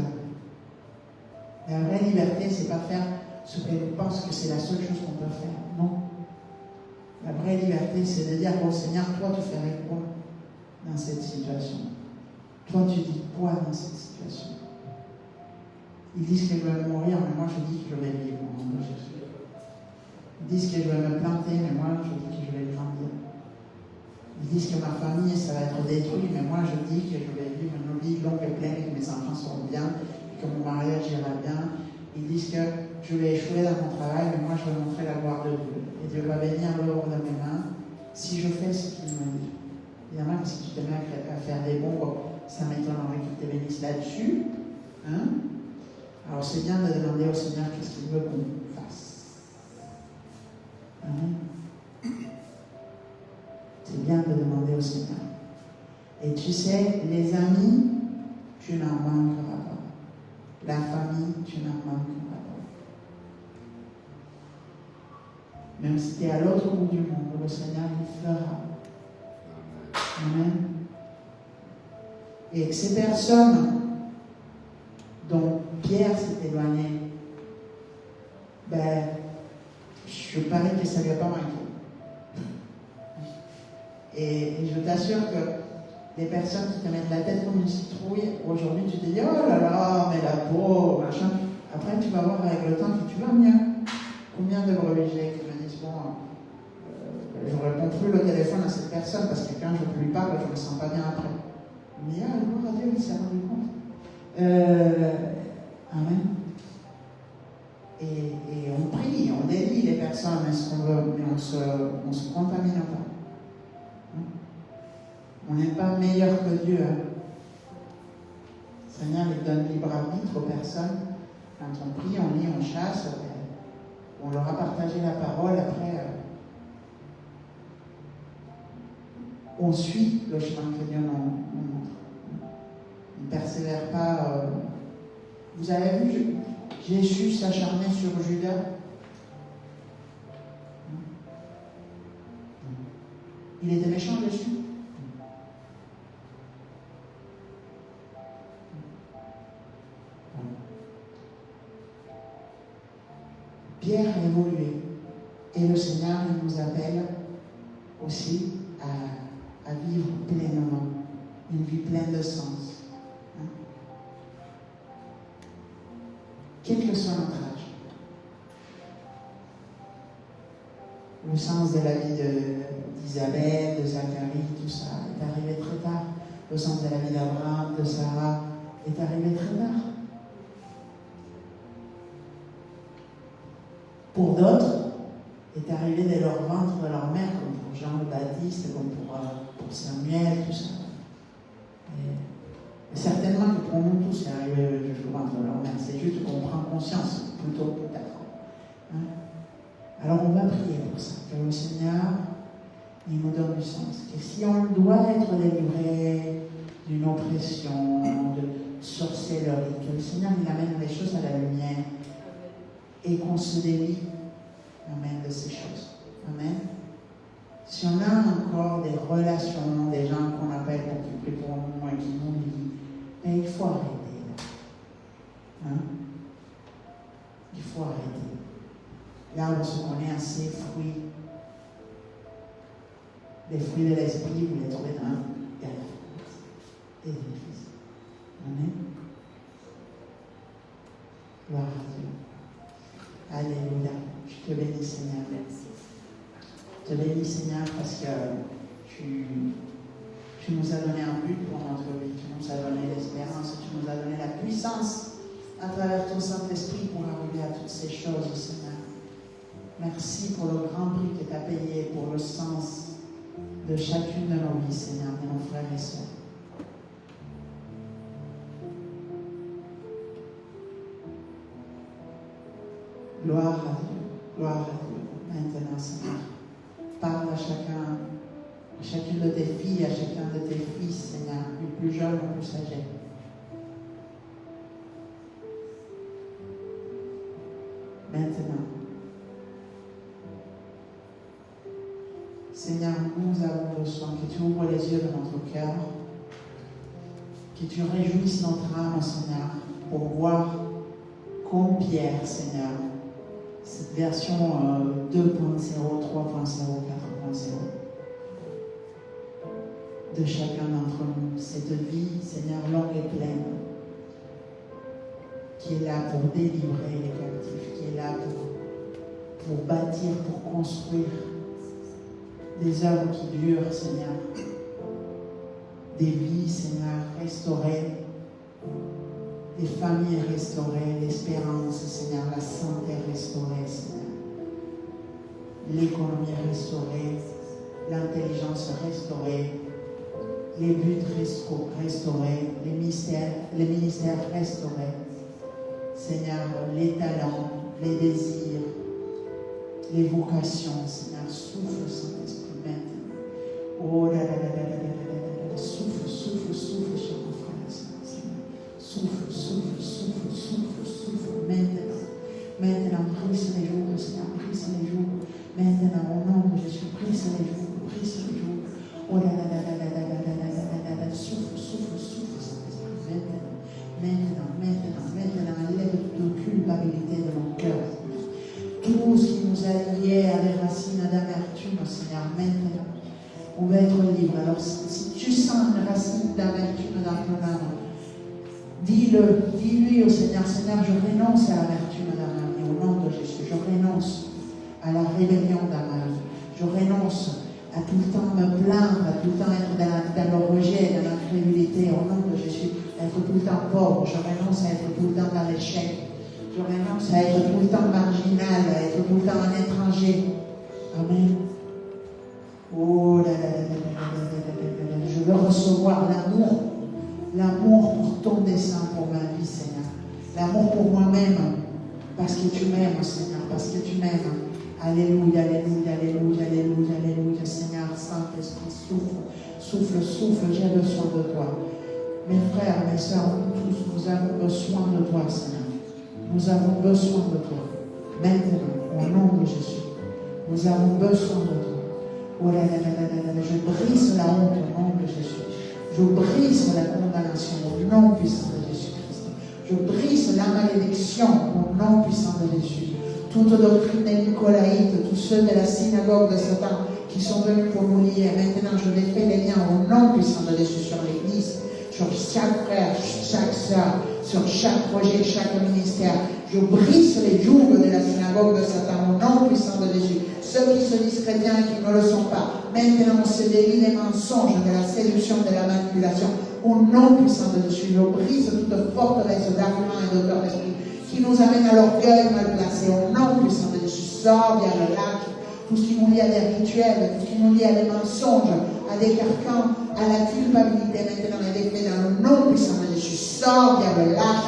La vraie liberté, c'est pas faire ce qu'on pense que c'est la seule chose qu'on peut faire. Non. La vraie liberté, c'est de dire, oh Seigneur, toi tu ferais quoi dans cette situation? Toi tu dis quoi dans cette situation? Ils disent que je vais mourir, mais moi je dis que je vais vivre. Ils disent que je vais me planter, mais moi je dis que je vais grandir. Ils disent que ma famille, ça va être détruit, mais moi je dis que je vais vivre une vie longue et pleine, que mes enfants seront bien, que mon mariage ira bien. Ils disent que je vais échouer dans mon travail, mais moi je vais montrer la gloire de Dieu. Et Dieu va bénir l'œuvre de mes mains si je fais ce qu'il me dit. Évidemment que si tu te mets à faire des bombes, ça m'étonnerait qu'il te bénisse là-dessus. Hein? Alors c'est bien de demander au Seigneur qu'est-ce qu'il veut qu'on fasse. Hein? C'est bien de demander au Seigneur. Et tu sais, les amis, tu n'en manqueras pas. La famille, tu n'en manqueras pas. Même si tu es à l'autre bout du monde, le Seigneur il fera. Amen. Et que ces personnes dont Pierre s'est éloigné, ben, je parie que ça ne lui a pas manqué. Et je t'assure que les personnes qui te mettent la tête comme une citrouille, aujourd'hui tu te dis, oh là là, mais la peau, machin. Après tu vas voir avec le temps que tu vas mieux. Combien de brebis j'ai qui me disent, bon, je ne réponds plus le téléphone à cette personne parce que quand je lui parle, je ne me sens pas bien après. Mais ah, gloire à Dieu, il s'est rendu compte. Amen. Et on prie, on délie les personnes, est-ce qu'on veut, mais on ne se contamine pas. On n'est pas meilleur que Dieu. Hein. Seigneur, il donne libre arbitre aux personnes. Quand on prie, on lit, on chasse, on leur a partagé la parole, après on suit le chemin que Dieu nous montre. On ne persévère pas. Vous avez vu Jésus s'acharner sur Judas? Il était méchant dessus. Pierre a évolué. Et le Seigneur, il nous appelle aussi à vivre pleinement, une vie pleine de sens. Quel que soit notre âge. Le sens de la vie d'Isabelle, de Zacharie, tout ça est arrivé très tard. Le sens de la vie d'Abraham, de Sarah est arrivé très tard. Pour d'autres, est arrivé dès leur ventre de leur mère, comme pour Jean le Baptiste, comme pour Samuel, tout ça. Et certainement que pour nous tous, c'est arrivé du ventre de leur mère. C'est juste qu'on prend conscience, plutôt peut-être. Alors on va prier pour ça, que le Seigneur, il nous donne du sens. Que si on doit être délivré d'une oppression, de sorcellerie, que le Seigneur, il amène les choses à la lumière et qu'on se délie, amen, de ces choses. Amen. Si on a encore des relations, des gens qu'on appelle pour qui prient pour nous et qui nous lient, mais il faut arrêter. Il faut arrêter. Là, on se connaît assez fruits. Les fruits de l'esprit, vous les trouvez dans et l'église. Amen. Gloire à Dieu. Alléluia. Je te bénis, Seigneur. Merci. Je te bénis, Seigneur, parce que tu nous as donné un but pour notre vie. Tu nous as donné l'espérance. Tu nous as donné la puissance à travers ton Saint-Esprit pour arriver à toutes ces choses, Seigneur. Merci pour le grand prix que tu as payé pour le sens de chacune de nos vies, Seigneur, de nos frères et sœurs. Gloire à Dieu, gloire à Dieu. Maintenant, Seigneur, parle à chacune de tes filles, à chacun de tes fils, Seigneur, du plus jeune au plus âgé. Maintenant, Seigneur, nous avons besoin que tu ouvres les yeux de notre cœur, que tu réjouisses notre âme, Seigneur, pour voir comme Pierre, Seigneur, cette version 2.0, 3.0, 4.0 de chacun d'entre nous, cette vie, Seigneur, longue et pleine, qui est là pour délivrer les captifs, qui est là pour bâtir, pour construire des œuvres qui durent, Seigneur, des vies, Seigneur, restaurées, des familles restaurées, l'espérance, Seigneur, la santé restaurée, Seigneur, l'économie restaurée, l'intelligence restaurée, les buts restaurés, les ministères restaurés, Seigneur, les talents, les désirs, les vocations, Seigneur, souffle, Saint-Esprit, maintenant. Oh là là là là là là là, souffle, souffle, souffle sur nos frères et sœurs, Seigneur. Souffle, souffle, souffle, souffle, souffle, maintenant. Maintenant, brise les jours, Seigneur, brise les jours. Maintenant, au nom de Jésus, brise les jours, brise les jours. Oh là là là là là là là là là là, souffle, souffle, souffle, Saint-Esprit, maintenant, enlève toute culpabilité de nos cœurs. Tout ce qui nous a liés à des racines d'amertume, Seigneur, maintenant, on va être libre. Alors, si tu sens une racine d'amertume dans ton âme, dis-lui au Seigneur, Seigneur, je renonce à l'amertume dans ma vie, au nom de Jésus. Je renonce à la rébellion dans ma vie. Je renonce à tout le temps me plaindre, à tout le temps être dans le rejet, dans l'incrédulité, au nom de Jésus, être tout le temps pauvre. Je renonce à être tout le temps dans l'échec. Je renonce à être tout le temps marginal, à être tout le temps un étranger. Amen. Oh là là là là là là là là là. Je veux recevoir L'amour pour ton dessein pour ma vie, Seigneur. L'amour pour moi-même, parce que tu m'aimes, Seigneur, parce que tu m'aimes. Alléluia, alléluia, alléluia, alléluia, alléluia, Seigneur, Saint-Esprit, souffle, j'ai besoin de toi. Mes frères, mes sœurs, nous tous, nous avons besoin de toi, Seigneur. Nous avons besoin de toi. Maintenant, au nom de Jésus, nous avons besoin de toi. Oh là là là là là là, je brise la honte au nom de Jésus. Je brise la condamnation au nom puissant de Jésus-Christ. Je brise la malédiction au nom puissant de Jésus. Toute doctrine des Nicolaïtes, tous ceux de la synagogue de Satan qui sont venus pour nous lier, maintenant je défais les liens au nom puissant de Jésus sur l'Église, sur chaque frère, chaque sœur, sur chaque projet, chaque ministère. Je brise les jougs de la synagogue de Satan au nom puissant de Jésus. Ceux qui se disent chrétiens et qui ne le sont pas. Maintenant, on se délie des mensonges, de la séduction, de la manipulation. Au nom puissant de Jésus, je brise toute forteresse d'arguments et d'auteurs d'esprit qui nous amène à l'orgueil mal placé. Au nom puissant de Jésus, sors vers le lac. Tout ce qui nous lie à des rituels, tout ce qui nous lie à des mensonges, à des carcans, à la culpabilité, maintenant et des faits dans le nom puissant de Jésus. Sors vers le lâche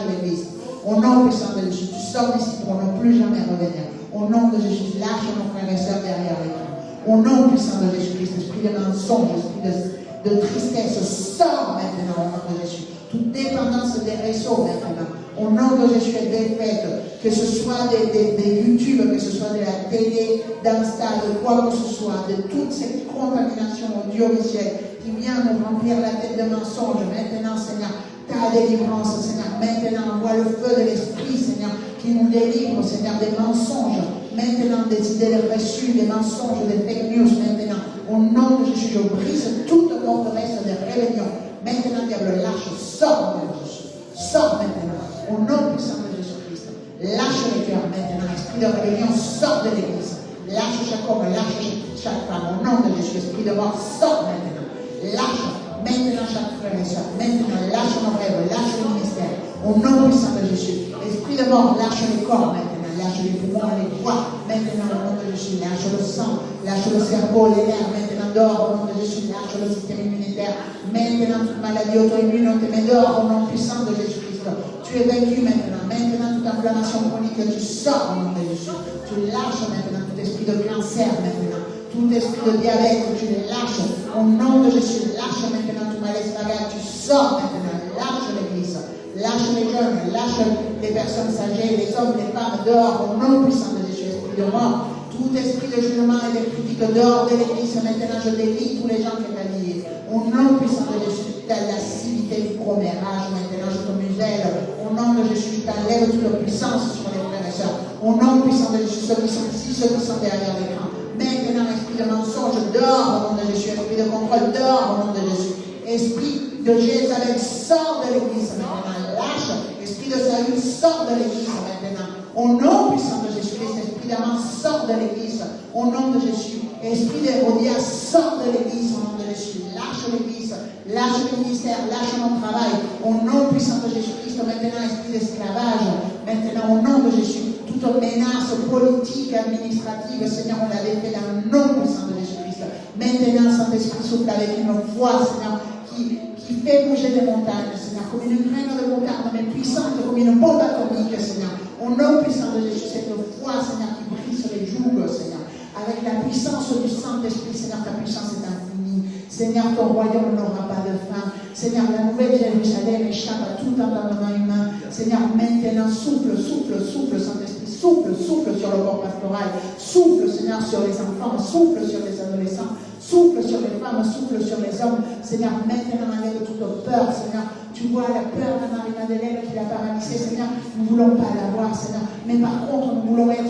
l'Église. Au nom puissant de Jésus, tu sors d'ici pour ne plus jamais revenir. Au nom de Jésus, lâche nos frères et sœurs derrière l'écran. Au nom puissant de Jésus-Christ, esprit de mensonge, esprit de tristesse, sors maintenant au nom de Jésus. Toute dépendance des réseaux maintenant. Au nom de Jésus est défaite, que ce soit des YouTube, que ce soit de la télé, d'Insta, de quoi que ce soit, de toute cette contamination audiovisuelle qui vient nous remplir la tête de mensonges. Maintenant, Seigneur, ta délivrance, Seigneur. Maintenant, envoie le feu de l'Esprit, Seigneur, qui nous délivre, Seigneur, des mensonges. Maintenant, des idées reçues, des mensonges, des fake news. Maintenant, au nom de Jésus, je brise toute forteresse de rébellion. Maintenant, diable, lâche, sors de Jésus. Sors maintenant. Au nom puissant de Jésus-Christ. Lâche les cœurs maintenant. Esprit de rébellion, sors de l'Église. Lâche chaque homme, lâche chaque femme. Au nom de Jésus, esprit de mort, sors maintenant. Lâche maintenant chaque frère et soeur. Maintenant, lâche nos rêves, lâche le ministère. Au nom puissant de Jésus. Esprit de mort, lâche les corps maintenant. Lâche les poumons, les voix. Maintenant, au nom de Jésus, lâche le sang, lâche le cerveau, les nerfs. Maintenant, dehors, au nom de Jésus, lâche le système immunitaire. Maintenant, toute maladie auto-immune, on te met dehors, au nom puissant de Jésus-Christ. Tu es vaincu maintenant. Maintenant, toute inflammation chronique, tu sors au nom de Jésus. Tu lâches maintenant tout esprit de cancer maintenant. Tout esprit de diabète, tu les lâches. Au nom de Jésus, lâche maintenant tout malaise vagal. Tu sors maintenant. Lâche l'Église. Lâche les jeunes. Lâche les personnes âgées, les hommes, les femmes, dehors. Au nom puissant de Jésus, esprit de mort. Tout esprit de jugement et de critique dehors de l'Église. Maintenant, je délie tous les gens qui sont liés. Au nom puissant de Jésus, la lascivité du commérage. Maintenant, je te muselle. Au nom de Jésus, je t'enlève toute puissance sur les frères et sœurs. Au nom puissant de Jésus, ceux qui sont ici, ceux qui sont derrière l'écran. Maintenant, esprit de mensonge, dehors au nom de Jésus. Esprit de contrôle, dehors au nom de Jésus. Esprit de Jézabel, sort de l'Église maintenant. Lâche. Esprit de Saül, sort de l'Église maintenant. Au nom puissant de Jésus-Christ, esprit d'Aman, sort de l'Église. Au nom de Jésus. Esprit d'Hérodias, sort de l'Église au nom de Jésus. Lâche l'Église. Lâche le ministère. Lâche mon travail. Au nom puissant de Jésus-Christ. Maintenant, esprit d'esclavage. Maintenant, au nom de Jésus. Toute menace politique, administrative, Seigneur, on l'a défait dans le nom puissant de Jésus-Christ. Maintenant, Saint-Esprit souffle avec une voix, Seigneur, qui fait bouger des montagnes, Seigneur, comme une graine de montagne, mais puissante, comme une bombe atomique, Seigneur. Au nom puissant de Jésus, cette voix, Seigneur, qui brise les jougs, Seigneur. Avec la puissance du Saint-Esprit, Seigneur, ta puissance est infinie. Seigneur, ton royaume n'aura pas de fin. Seigneur, la nouvelle Jérusalem échappe à tout entendement humain. Seigneur, maintenant, souffle, Saint-Esprit, souffle sur le corps pastoral. Souffle, Seigneur, sur les enfants, souffle sur les adolescents, souffle sur les femmes, souffle sur les hommes. Seigneur, maintenant, enlève toute peur, Seigneur. Tu vois la peur de Marie-Madeleine qui l'a paralysée, Seigneur. Nous ne voulons pas l'avoir, Seigneur. Mais par contre, nous voulons être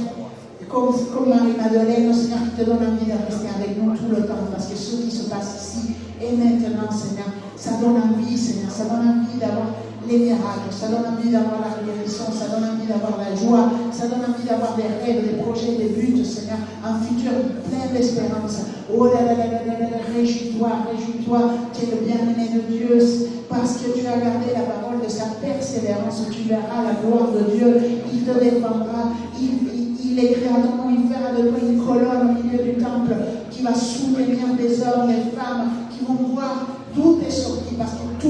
comme Marie-Madeleine, Seigneur, qui te donne envie de rester avec nous tout le temps, parce que ce qui se passe ici et maintenant, Seigneur, ça donne envie, Seigneur, ça donne envie d'avoir les miracles, ça donne envie d'avoir la guérison, ça donne envie d'avoir la joie, ça donne envie d'avoir des rêves, des projets, des buts, Seigneur, un futur plein d'espérance. Oh là là là là là, réjouis-toi, tu es le bien-aimé de Dieu, parce que tu as gardé la parole de sa persévérance, tu verras la gloire de Dieu, il te défendra, il écrira ton nom, il fera de toi une colonne au milieu du temple qui va soutenir des hommes et des femmes qui vont voir d'où est sorti, parce que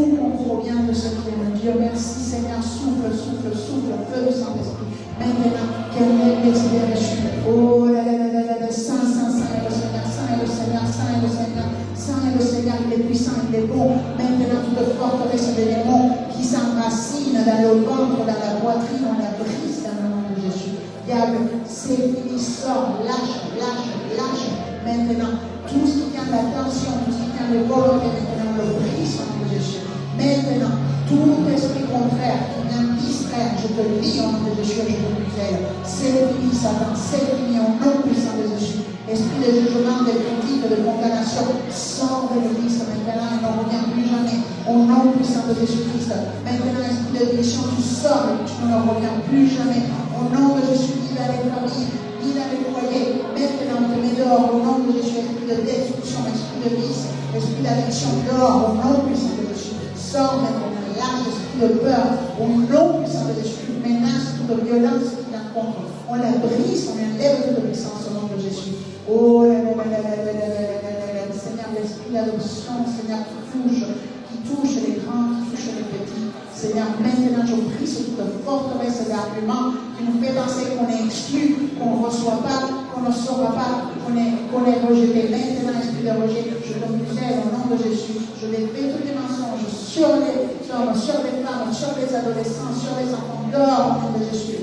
merci Seigneur, souffle, souffle, souffle, feu du Saint-Esprit. Maintenant, qu'elle m'aime l'expérience. Oh là là là là là, Saint, Saint, Saint est le Seigneur, Saint est le Seigneur, Saint est le Seigneur, Saint est le Seigneur, il est puissant, il est bon. Maintenant, toute forteresse de démons qui s'enracinent dans le ventre, dans la poitrine, on la brise dans le nom de Jésus. Diable, c'est fini, sort, lâche, lâche, lâche. Maintenant, tout ce qui tient la tension, tout ce qui tient le volonté, maintenant, le brise au nom de Jésus. Maintenant, tout esprit contraire qui vient distraire, je te lis au nom de Jésus et je te muselle. C'est fini, Satan, c'est fini au nom puissant de Jésus. Esprit de jugement, de critique, de condamnation, sors de l'église maintenant et ne reviens plus jamais au nom puissant de Jésus-Christ. Maintenant, esprit de division, tu sors et tu ne reviens plus jamais au nom de Jésus. Il a les familles, il a les foyers. Maintenant, te mets dehors au nom de Jésus. Esprit de destruction, esprit de vice, esprit d'addiction, dehors au nom puissant de Jésus. Sors maintenant, lâche l'esprit de peur au nom puissant de Jésus. Menace toute violence qui t'encontre. On la brise, on enlève toute puissance au nom de Jésus. Oh là là là là là là là, Seigneur, l'esprit d'adoption, Seigneur, qui touche les grands, qui touche les petits. Seigneur, maintenant je prie sur toute forteresse d'arguments qui nous fait penser qu'on est exclu, qu'on ne reçoit pas, qu'on ne saura pas, qu'on est rejeté. Maintenant, esprit de rejet, je te muselle au nom de Jésus. Je défais tous les mensonges sur les hommes, sur les femmes, sur les adolescents, sur les enfants, dehors au nom de Jésus.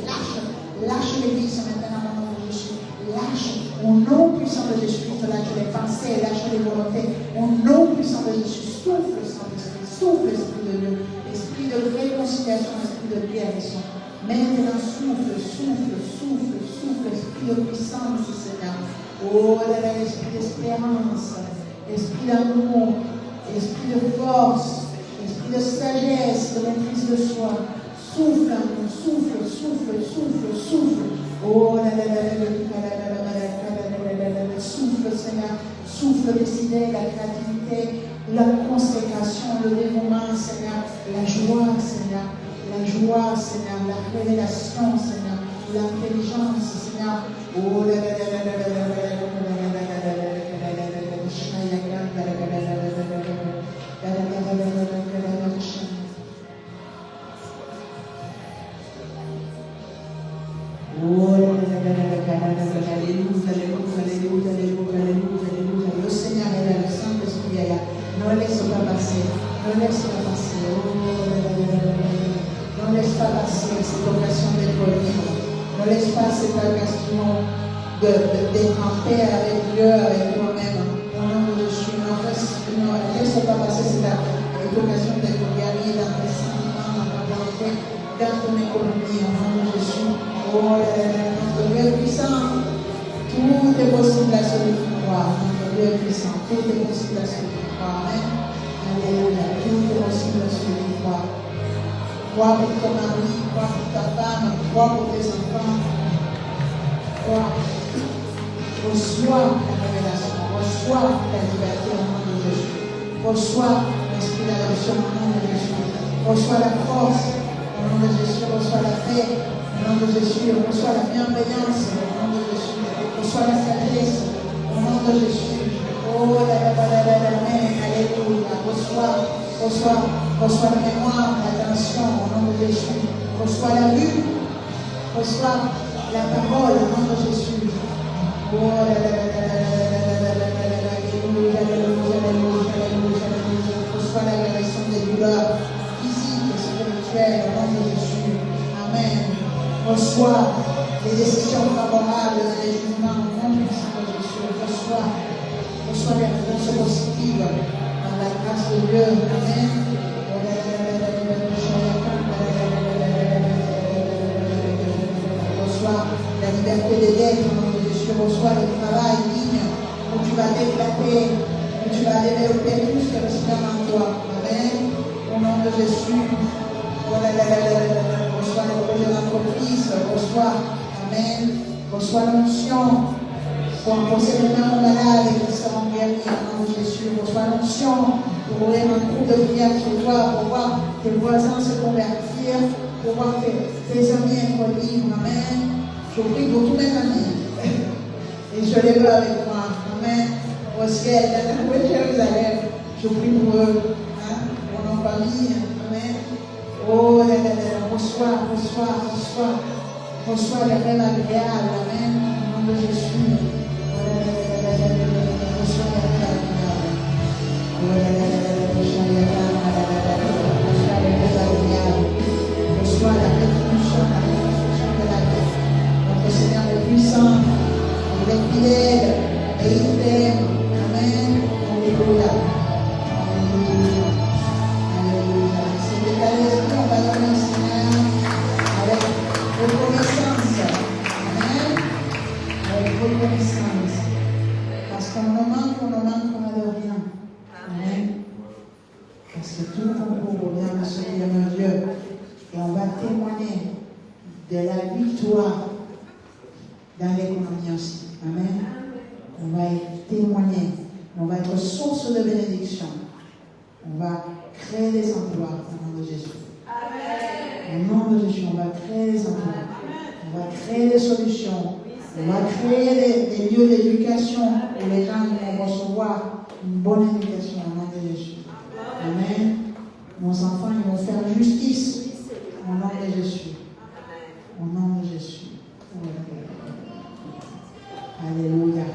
Lâche l'église maintenant au nom de Jésus. Lâche au nom puissant de Jésus-Christ, lâche les pensées, lâche les volontés. Au nom puissant de Jésus, souffle Saint-Esprit, souffle Esprit de Dieu, esprit de réconciliation, esprit de guérison. Maintenant, souffle, souffle, souffle, souffle, esprit de puissance, Seigneur. Oh là là, esprit d'espérance, esprit d'amour, esprit de force, esprit de sagesse, de maîtrise de soi. Souffle, souffle, souffle, souffle, souffle. Oh là là là là là, souffle Seigneur, souffle décidé, la créativité, la consécration, le dévouement Seigneur, la joie Seigneur, la révélation Seigneur, l'intelligence Seigneur. Oh là là là là là là le Seigneur est là, le Saint-Esprit est là. Ne laisse pas passer, ne laisse pas passer. Ne laisse pas passer cette occasion d'être libre. Ne laisse pas cette occasion d'être en paix avec Dieu, avec toi-même. Au nom de Jésus, ne laisse pas passer cette occasion d'être guéri dans tes sentiments, dans ta volonté, dans ton économie. Au nom de Jésus. Oh, notre Dieu est puissant. Tout est possible à celui qui croit. Notre Dieu est puissant. Tout est possible à celui qui croit. Amen. Alléluia. Tout est possible à celui qui croit. Crois pour ton mari, crois pour ta femme, crois pour tes enfants. Crois. Reçois la révélation. Reçois la liberté au nom de Jésus. Reçois l'esprit d'adoption au nom de Jésus. Reçois la force au nom de Jésus. Reçois la paix au nom de Jésus. Reçois la bienveillance au nom de Jésus. Reçois la sagesse au nom de Jésus. Oh là là là là là, alléluia. Reçois la mémoire, l'attention au nom de Jésus. Reçois la vue. Reçois la parole au nom de Jésus. Oh là là là là là là, alléluia, alléluia, alléluia, alléluia. Reçois la guérison des douleurs physiques et spirituelles au nom de Jésus. Amen. Reçois les décisions favorables et les jugements au nom de Jésus. Reçois les réponses positives dans la grâce de Dieu. Amen. Reçois la liberté des dettes au nom de Jésus. Reçois le travail digne où tu vas développer, où tu vas développer tout ce que reste en toi. Amen. Au nom de Jésus. Reçois les projets d'entreprise. Reçois. Amen. Reçois l'onction pour imposer les mains aux malades et qui seront guéris au nom de Jésus. Reçois l'onction pour ouvrir un groupe de prière chez toi, pour voir tes voisins se convertir, pour voir tes amis être libres. Amen. Je prie pour tous mes amis. Et je les veux avec moi. Amen. Au ciel, dans la nouvelle Jérusalem, je prie pour eux, pour nos familles. Amen. Oh, reçois, reçois, reçois. Reçois les rêves agréables. Amen. Au nom de Jésus. Reçois les rêves agréables. Reçois les rêves agréables. Reçois la restitution de la vie. Notre Seigneur est puissant. Il est fidèle. Et il t'aime. Amen. Alléluia. Alléluia. Alléluia. C'est l'état d'esprit, on va donner au Seigneur avec reconnaissance. Amen. Avec reconnaissance. Parce qu'on ne manque de rien. Amen. Parce que tout concourt vient de Seigneur mon Dieu. Et on va témoigner de la victoire dans l'économie aussi. Amen. On va témoigner. On va être source de bénédiction. On va créer des emplois au nom de Jésus. Amen. Au nom de Jésus, on va créer des emplois. On va créer des solutions. On va créer des lieux d'éducation où les gens vont recevoir une bonne éducation au nom de Jésus. Amen. Nos enfants, ils vont faire justice au nom de Jésus. Au nom de Jésus. Alléluia.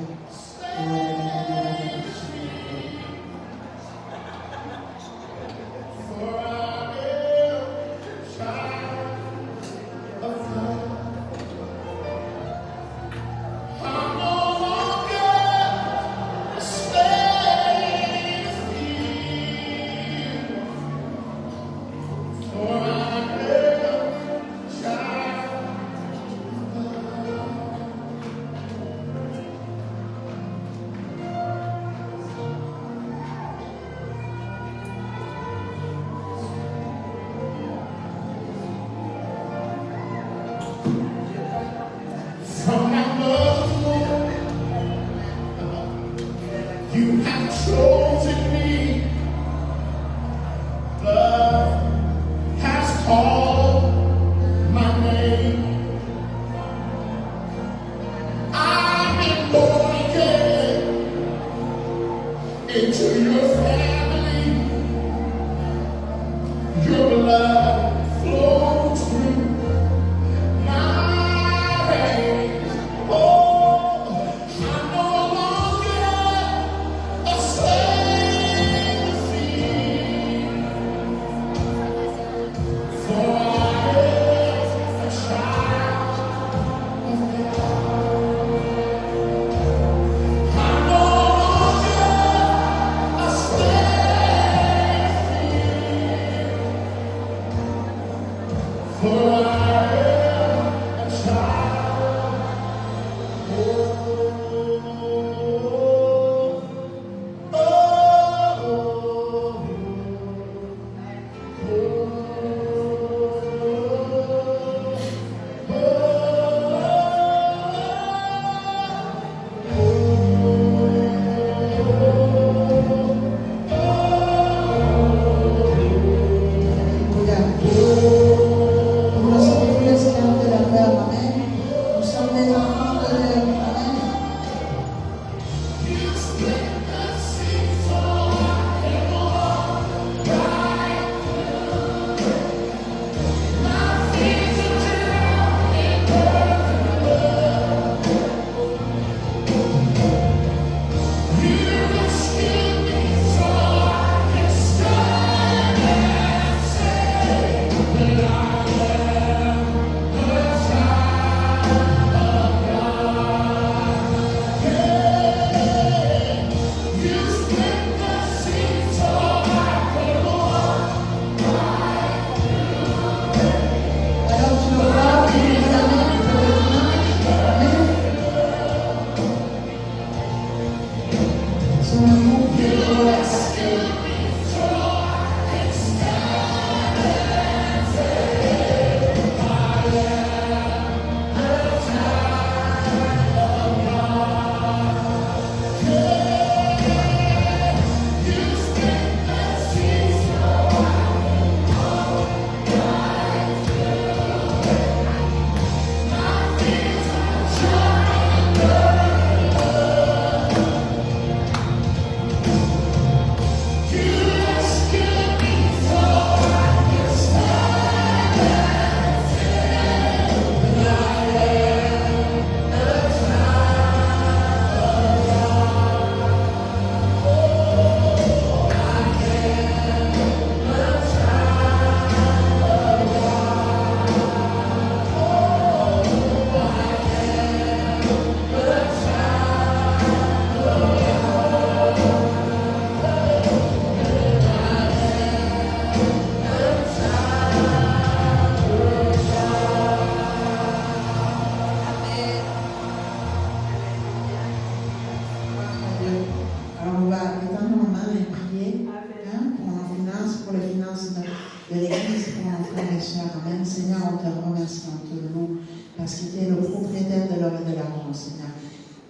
sœurs. Amen. Seigneur, on te remercie, on te loue, parce que tu es le propriétaire de l'or et de l'argent, Seigneur.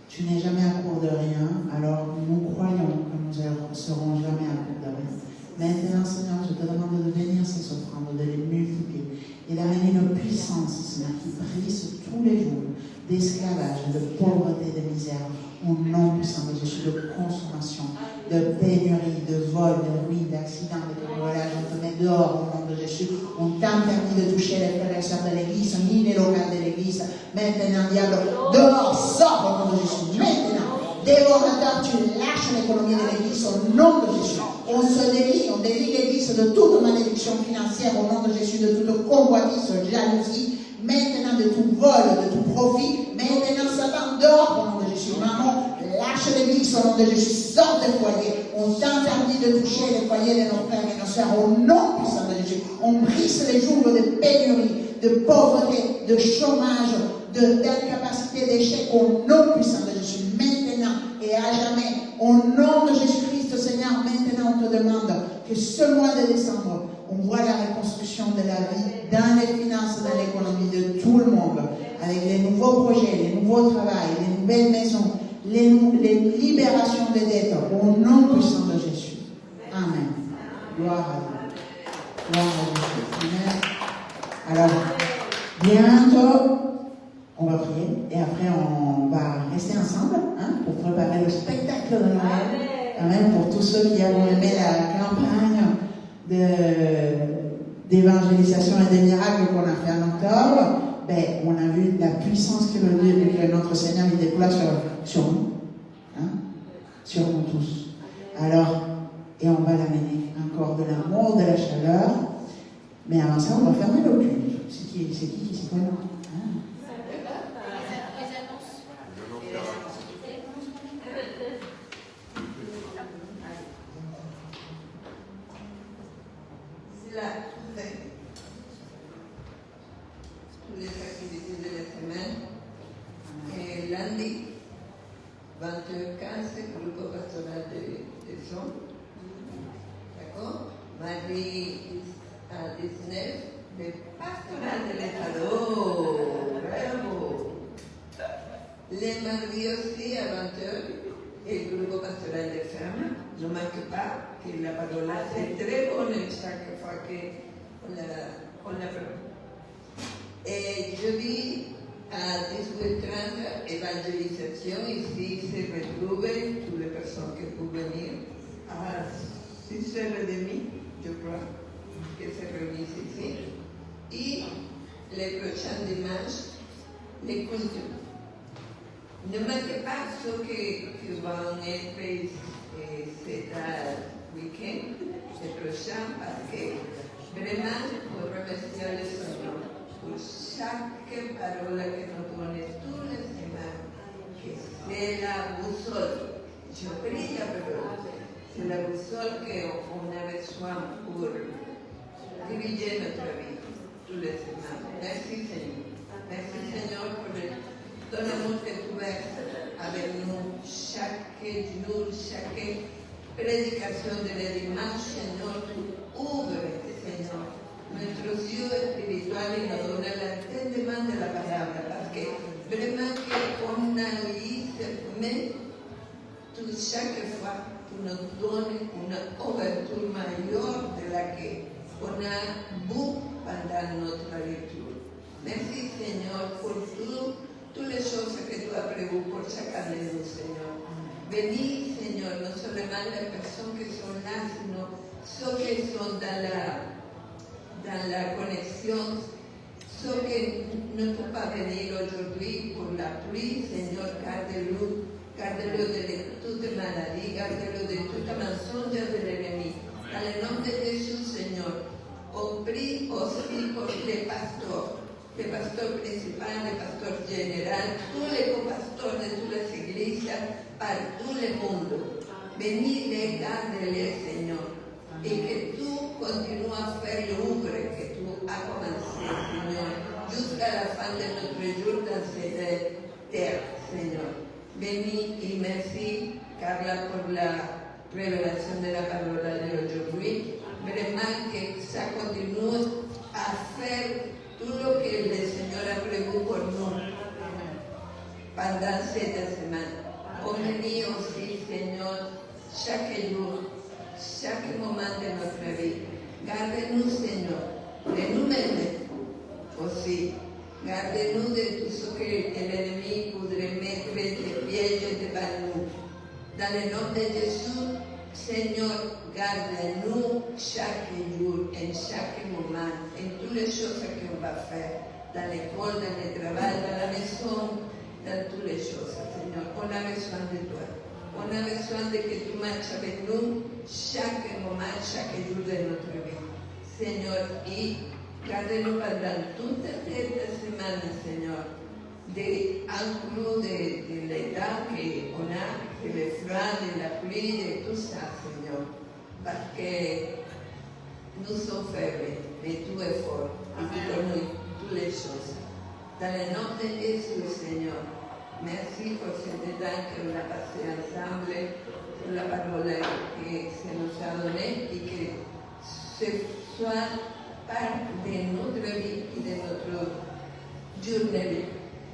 Tu n'es jamais à court de rien, alors nous croyons que nous ne serons jamais à court de rien. Maintenant, Seigneur, je te demande de bénir ces offrandes, de les multiplier et d'amener une puissance, Seigneur, qui brise tous les jours d'esclavage, de pauvreté, de misère, au nom puissant de Jésus, de consommation, de pénurie, de vol, de ruine, d'accident, de cambriolage. On te met dehors au nom de Jésus. On t'interdit de toucher les frères et sœurs de l'église, ni les locaux de l'église. Maintenant, diable, dehors, sors au nom de Jésus. Maintenant, dévorateur, tu lâches l'économie de l'église au nom de Jésus. On se délie, on délie l'église de toute malédiction financière au nom de Jésus, de toute convoitise, jalousie. Maintenant, de tout vol, de tout profit. Maintenant, Satan, dehors au nom de Jésus. Maman, lâche l'église au nom de Jésus. Sors des foyers. On t'interdit de toucher les foyers de nos frères et nos sœurs au nom puissant de Jésus. On brise les jours de pénurie, de pauvreté, de chômage, d'incapacité, d'échec au nom puissant de Jésus. Maintenant et à jamais, au nom de Jésus-Christ, Seigneur, maintenant on te demande que ce mois de décembre, on voit la reconstruction de la vie dans les finances, dans l'économie de tout le monde, avec les nouveaux projets, les nouveaux travails, les nouvelles maisons, les libérations des dettes, au nom puissant de Jésus. Amen. Gloire à Dieu. Gloire à Jésus. Amen. Alors, bientôt, on va prier et après on va rester ensemble pour préparer le spectacle de Noël. Amen. Pour tous ceux qui ont aimé la campagne d'évangélisation et des miracles qu'on a fait en octobre, on a vu la puissance que notre Seigneur il déploie sur nous, sur nous tous. Alors, et on va l'amener encore de l'amour, de la chaleur, mais avant ça, on va fermer le culte. C'est qui s'y connaît? Toutes les activités de la semaine. Et lundi, 20h15, groupe pastoral de Jean. D'accord? Mardi à 19, le pastoral de l'État. Bravo! Les mardis aussi à 20h, le groupe pastoral des femmes. Ne manque pas que la parole c'est très bonne chaque fois qu'on la prend. Et jeudi à 18h30, évangélisation. Ici se retrouvent toutes les personnes qui peuvent venir. À 6h30, je crois, que se réunissent ici. Et les prochains dimanches, les cultes. Ne manquez pas ceux qui vont être cet week-end, le prochain, parce que vraiment, pour remercier le Seigneur pour chaque parole que nous donne tous les semaines, que c'est la boussole. Je prie la parole. C'est la boussole qu'on a besoin pour diriger notre vie tous les semaines. Merci Seigneur. Merci Seigneur pour ton amour que tu verses avec nous chaque jour, chaque prédication de la dimanche. Seigneur, tu ouvres, Seigneur, notre yeux spirituel et nous donne l'entendement de la parole. Parce que vraiment qu'on analyse, mais chaque fois, tu nous donnes une ouverture majeure de laquelle on a vu pendant notre lecture. Merci Seigneur pour toutes les choses que tu as prévues pour chacun de nous, Seigneur. Bénis, Seigneur, non seulement les personnes qui sont là, sino ceux qui sont dans la connexion, ceux qui ne peuvent pas venir aujourd'hui pour la pluie. Seigneur, garde-le de toute maladie, garde-le de toute mensonge de l'ennemi. Dans le nom de Jésus, Seigneur, on prie aussi pour les pasteurs. Le pasteur principal, le pasteur général, tous les co-pasteurs de toutes les églises par tout le monde. Bénis-les, garde-les, Seigneur. Et que tu continues à faire l'œuvre que tu as commencé, Seigneur, jusqu'à la fin de notre jour dans cette terre, Seigneur. Bénis et merci, Carla, pour la révélation de la parole d'aujourd'hui. Vraiment que ça continue à faire tout ce que le Seigneur a prévu pour nous pendant cette semaine. On bénit aussi, Seigneur, chaque jour, chaque moment de notre vie. Garde-nous, Seigneur, de nous-mêmes aussi. Garde-nous de tout ce que l'ennemi voudrait mettre des pièges devant nous. Dans le nom de Jésus, Seigneur, garde-nous chaque jour, en chaque moment, en toutes les choses qu'on va faire, dans l'école, dans le travail, dans la maison, dans toutes les choses, Seigneur. On a besoin de toi. On a besoin de que tu marches avec nous chaque moment, chaque jour de notre vie. Seigneur, et garde-nous pendant toute cette semaine, Seigneur, inclus de l'état qu'on a, de le froid, de la pluie, de tout ça, Seigneur. Parce que nous sommes faibles, mais tu es fort. Et tu donnes toutes les choses. Dans le nom de Jésus, Seigneur, merci pour ce temps qu'on a passé ensemble, pour la parole que se nous a donnée et que ce soit part de notre vie et de notre journée.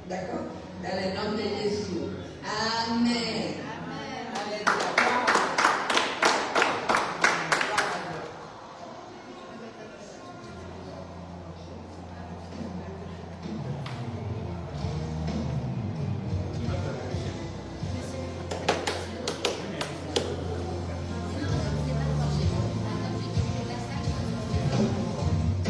D'accord? Dans le nom de Jésus. Amen.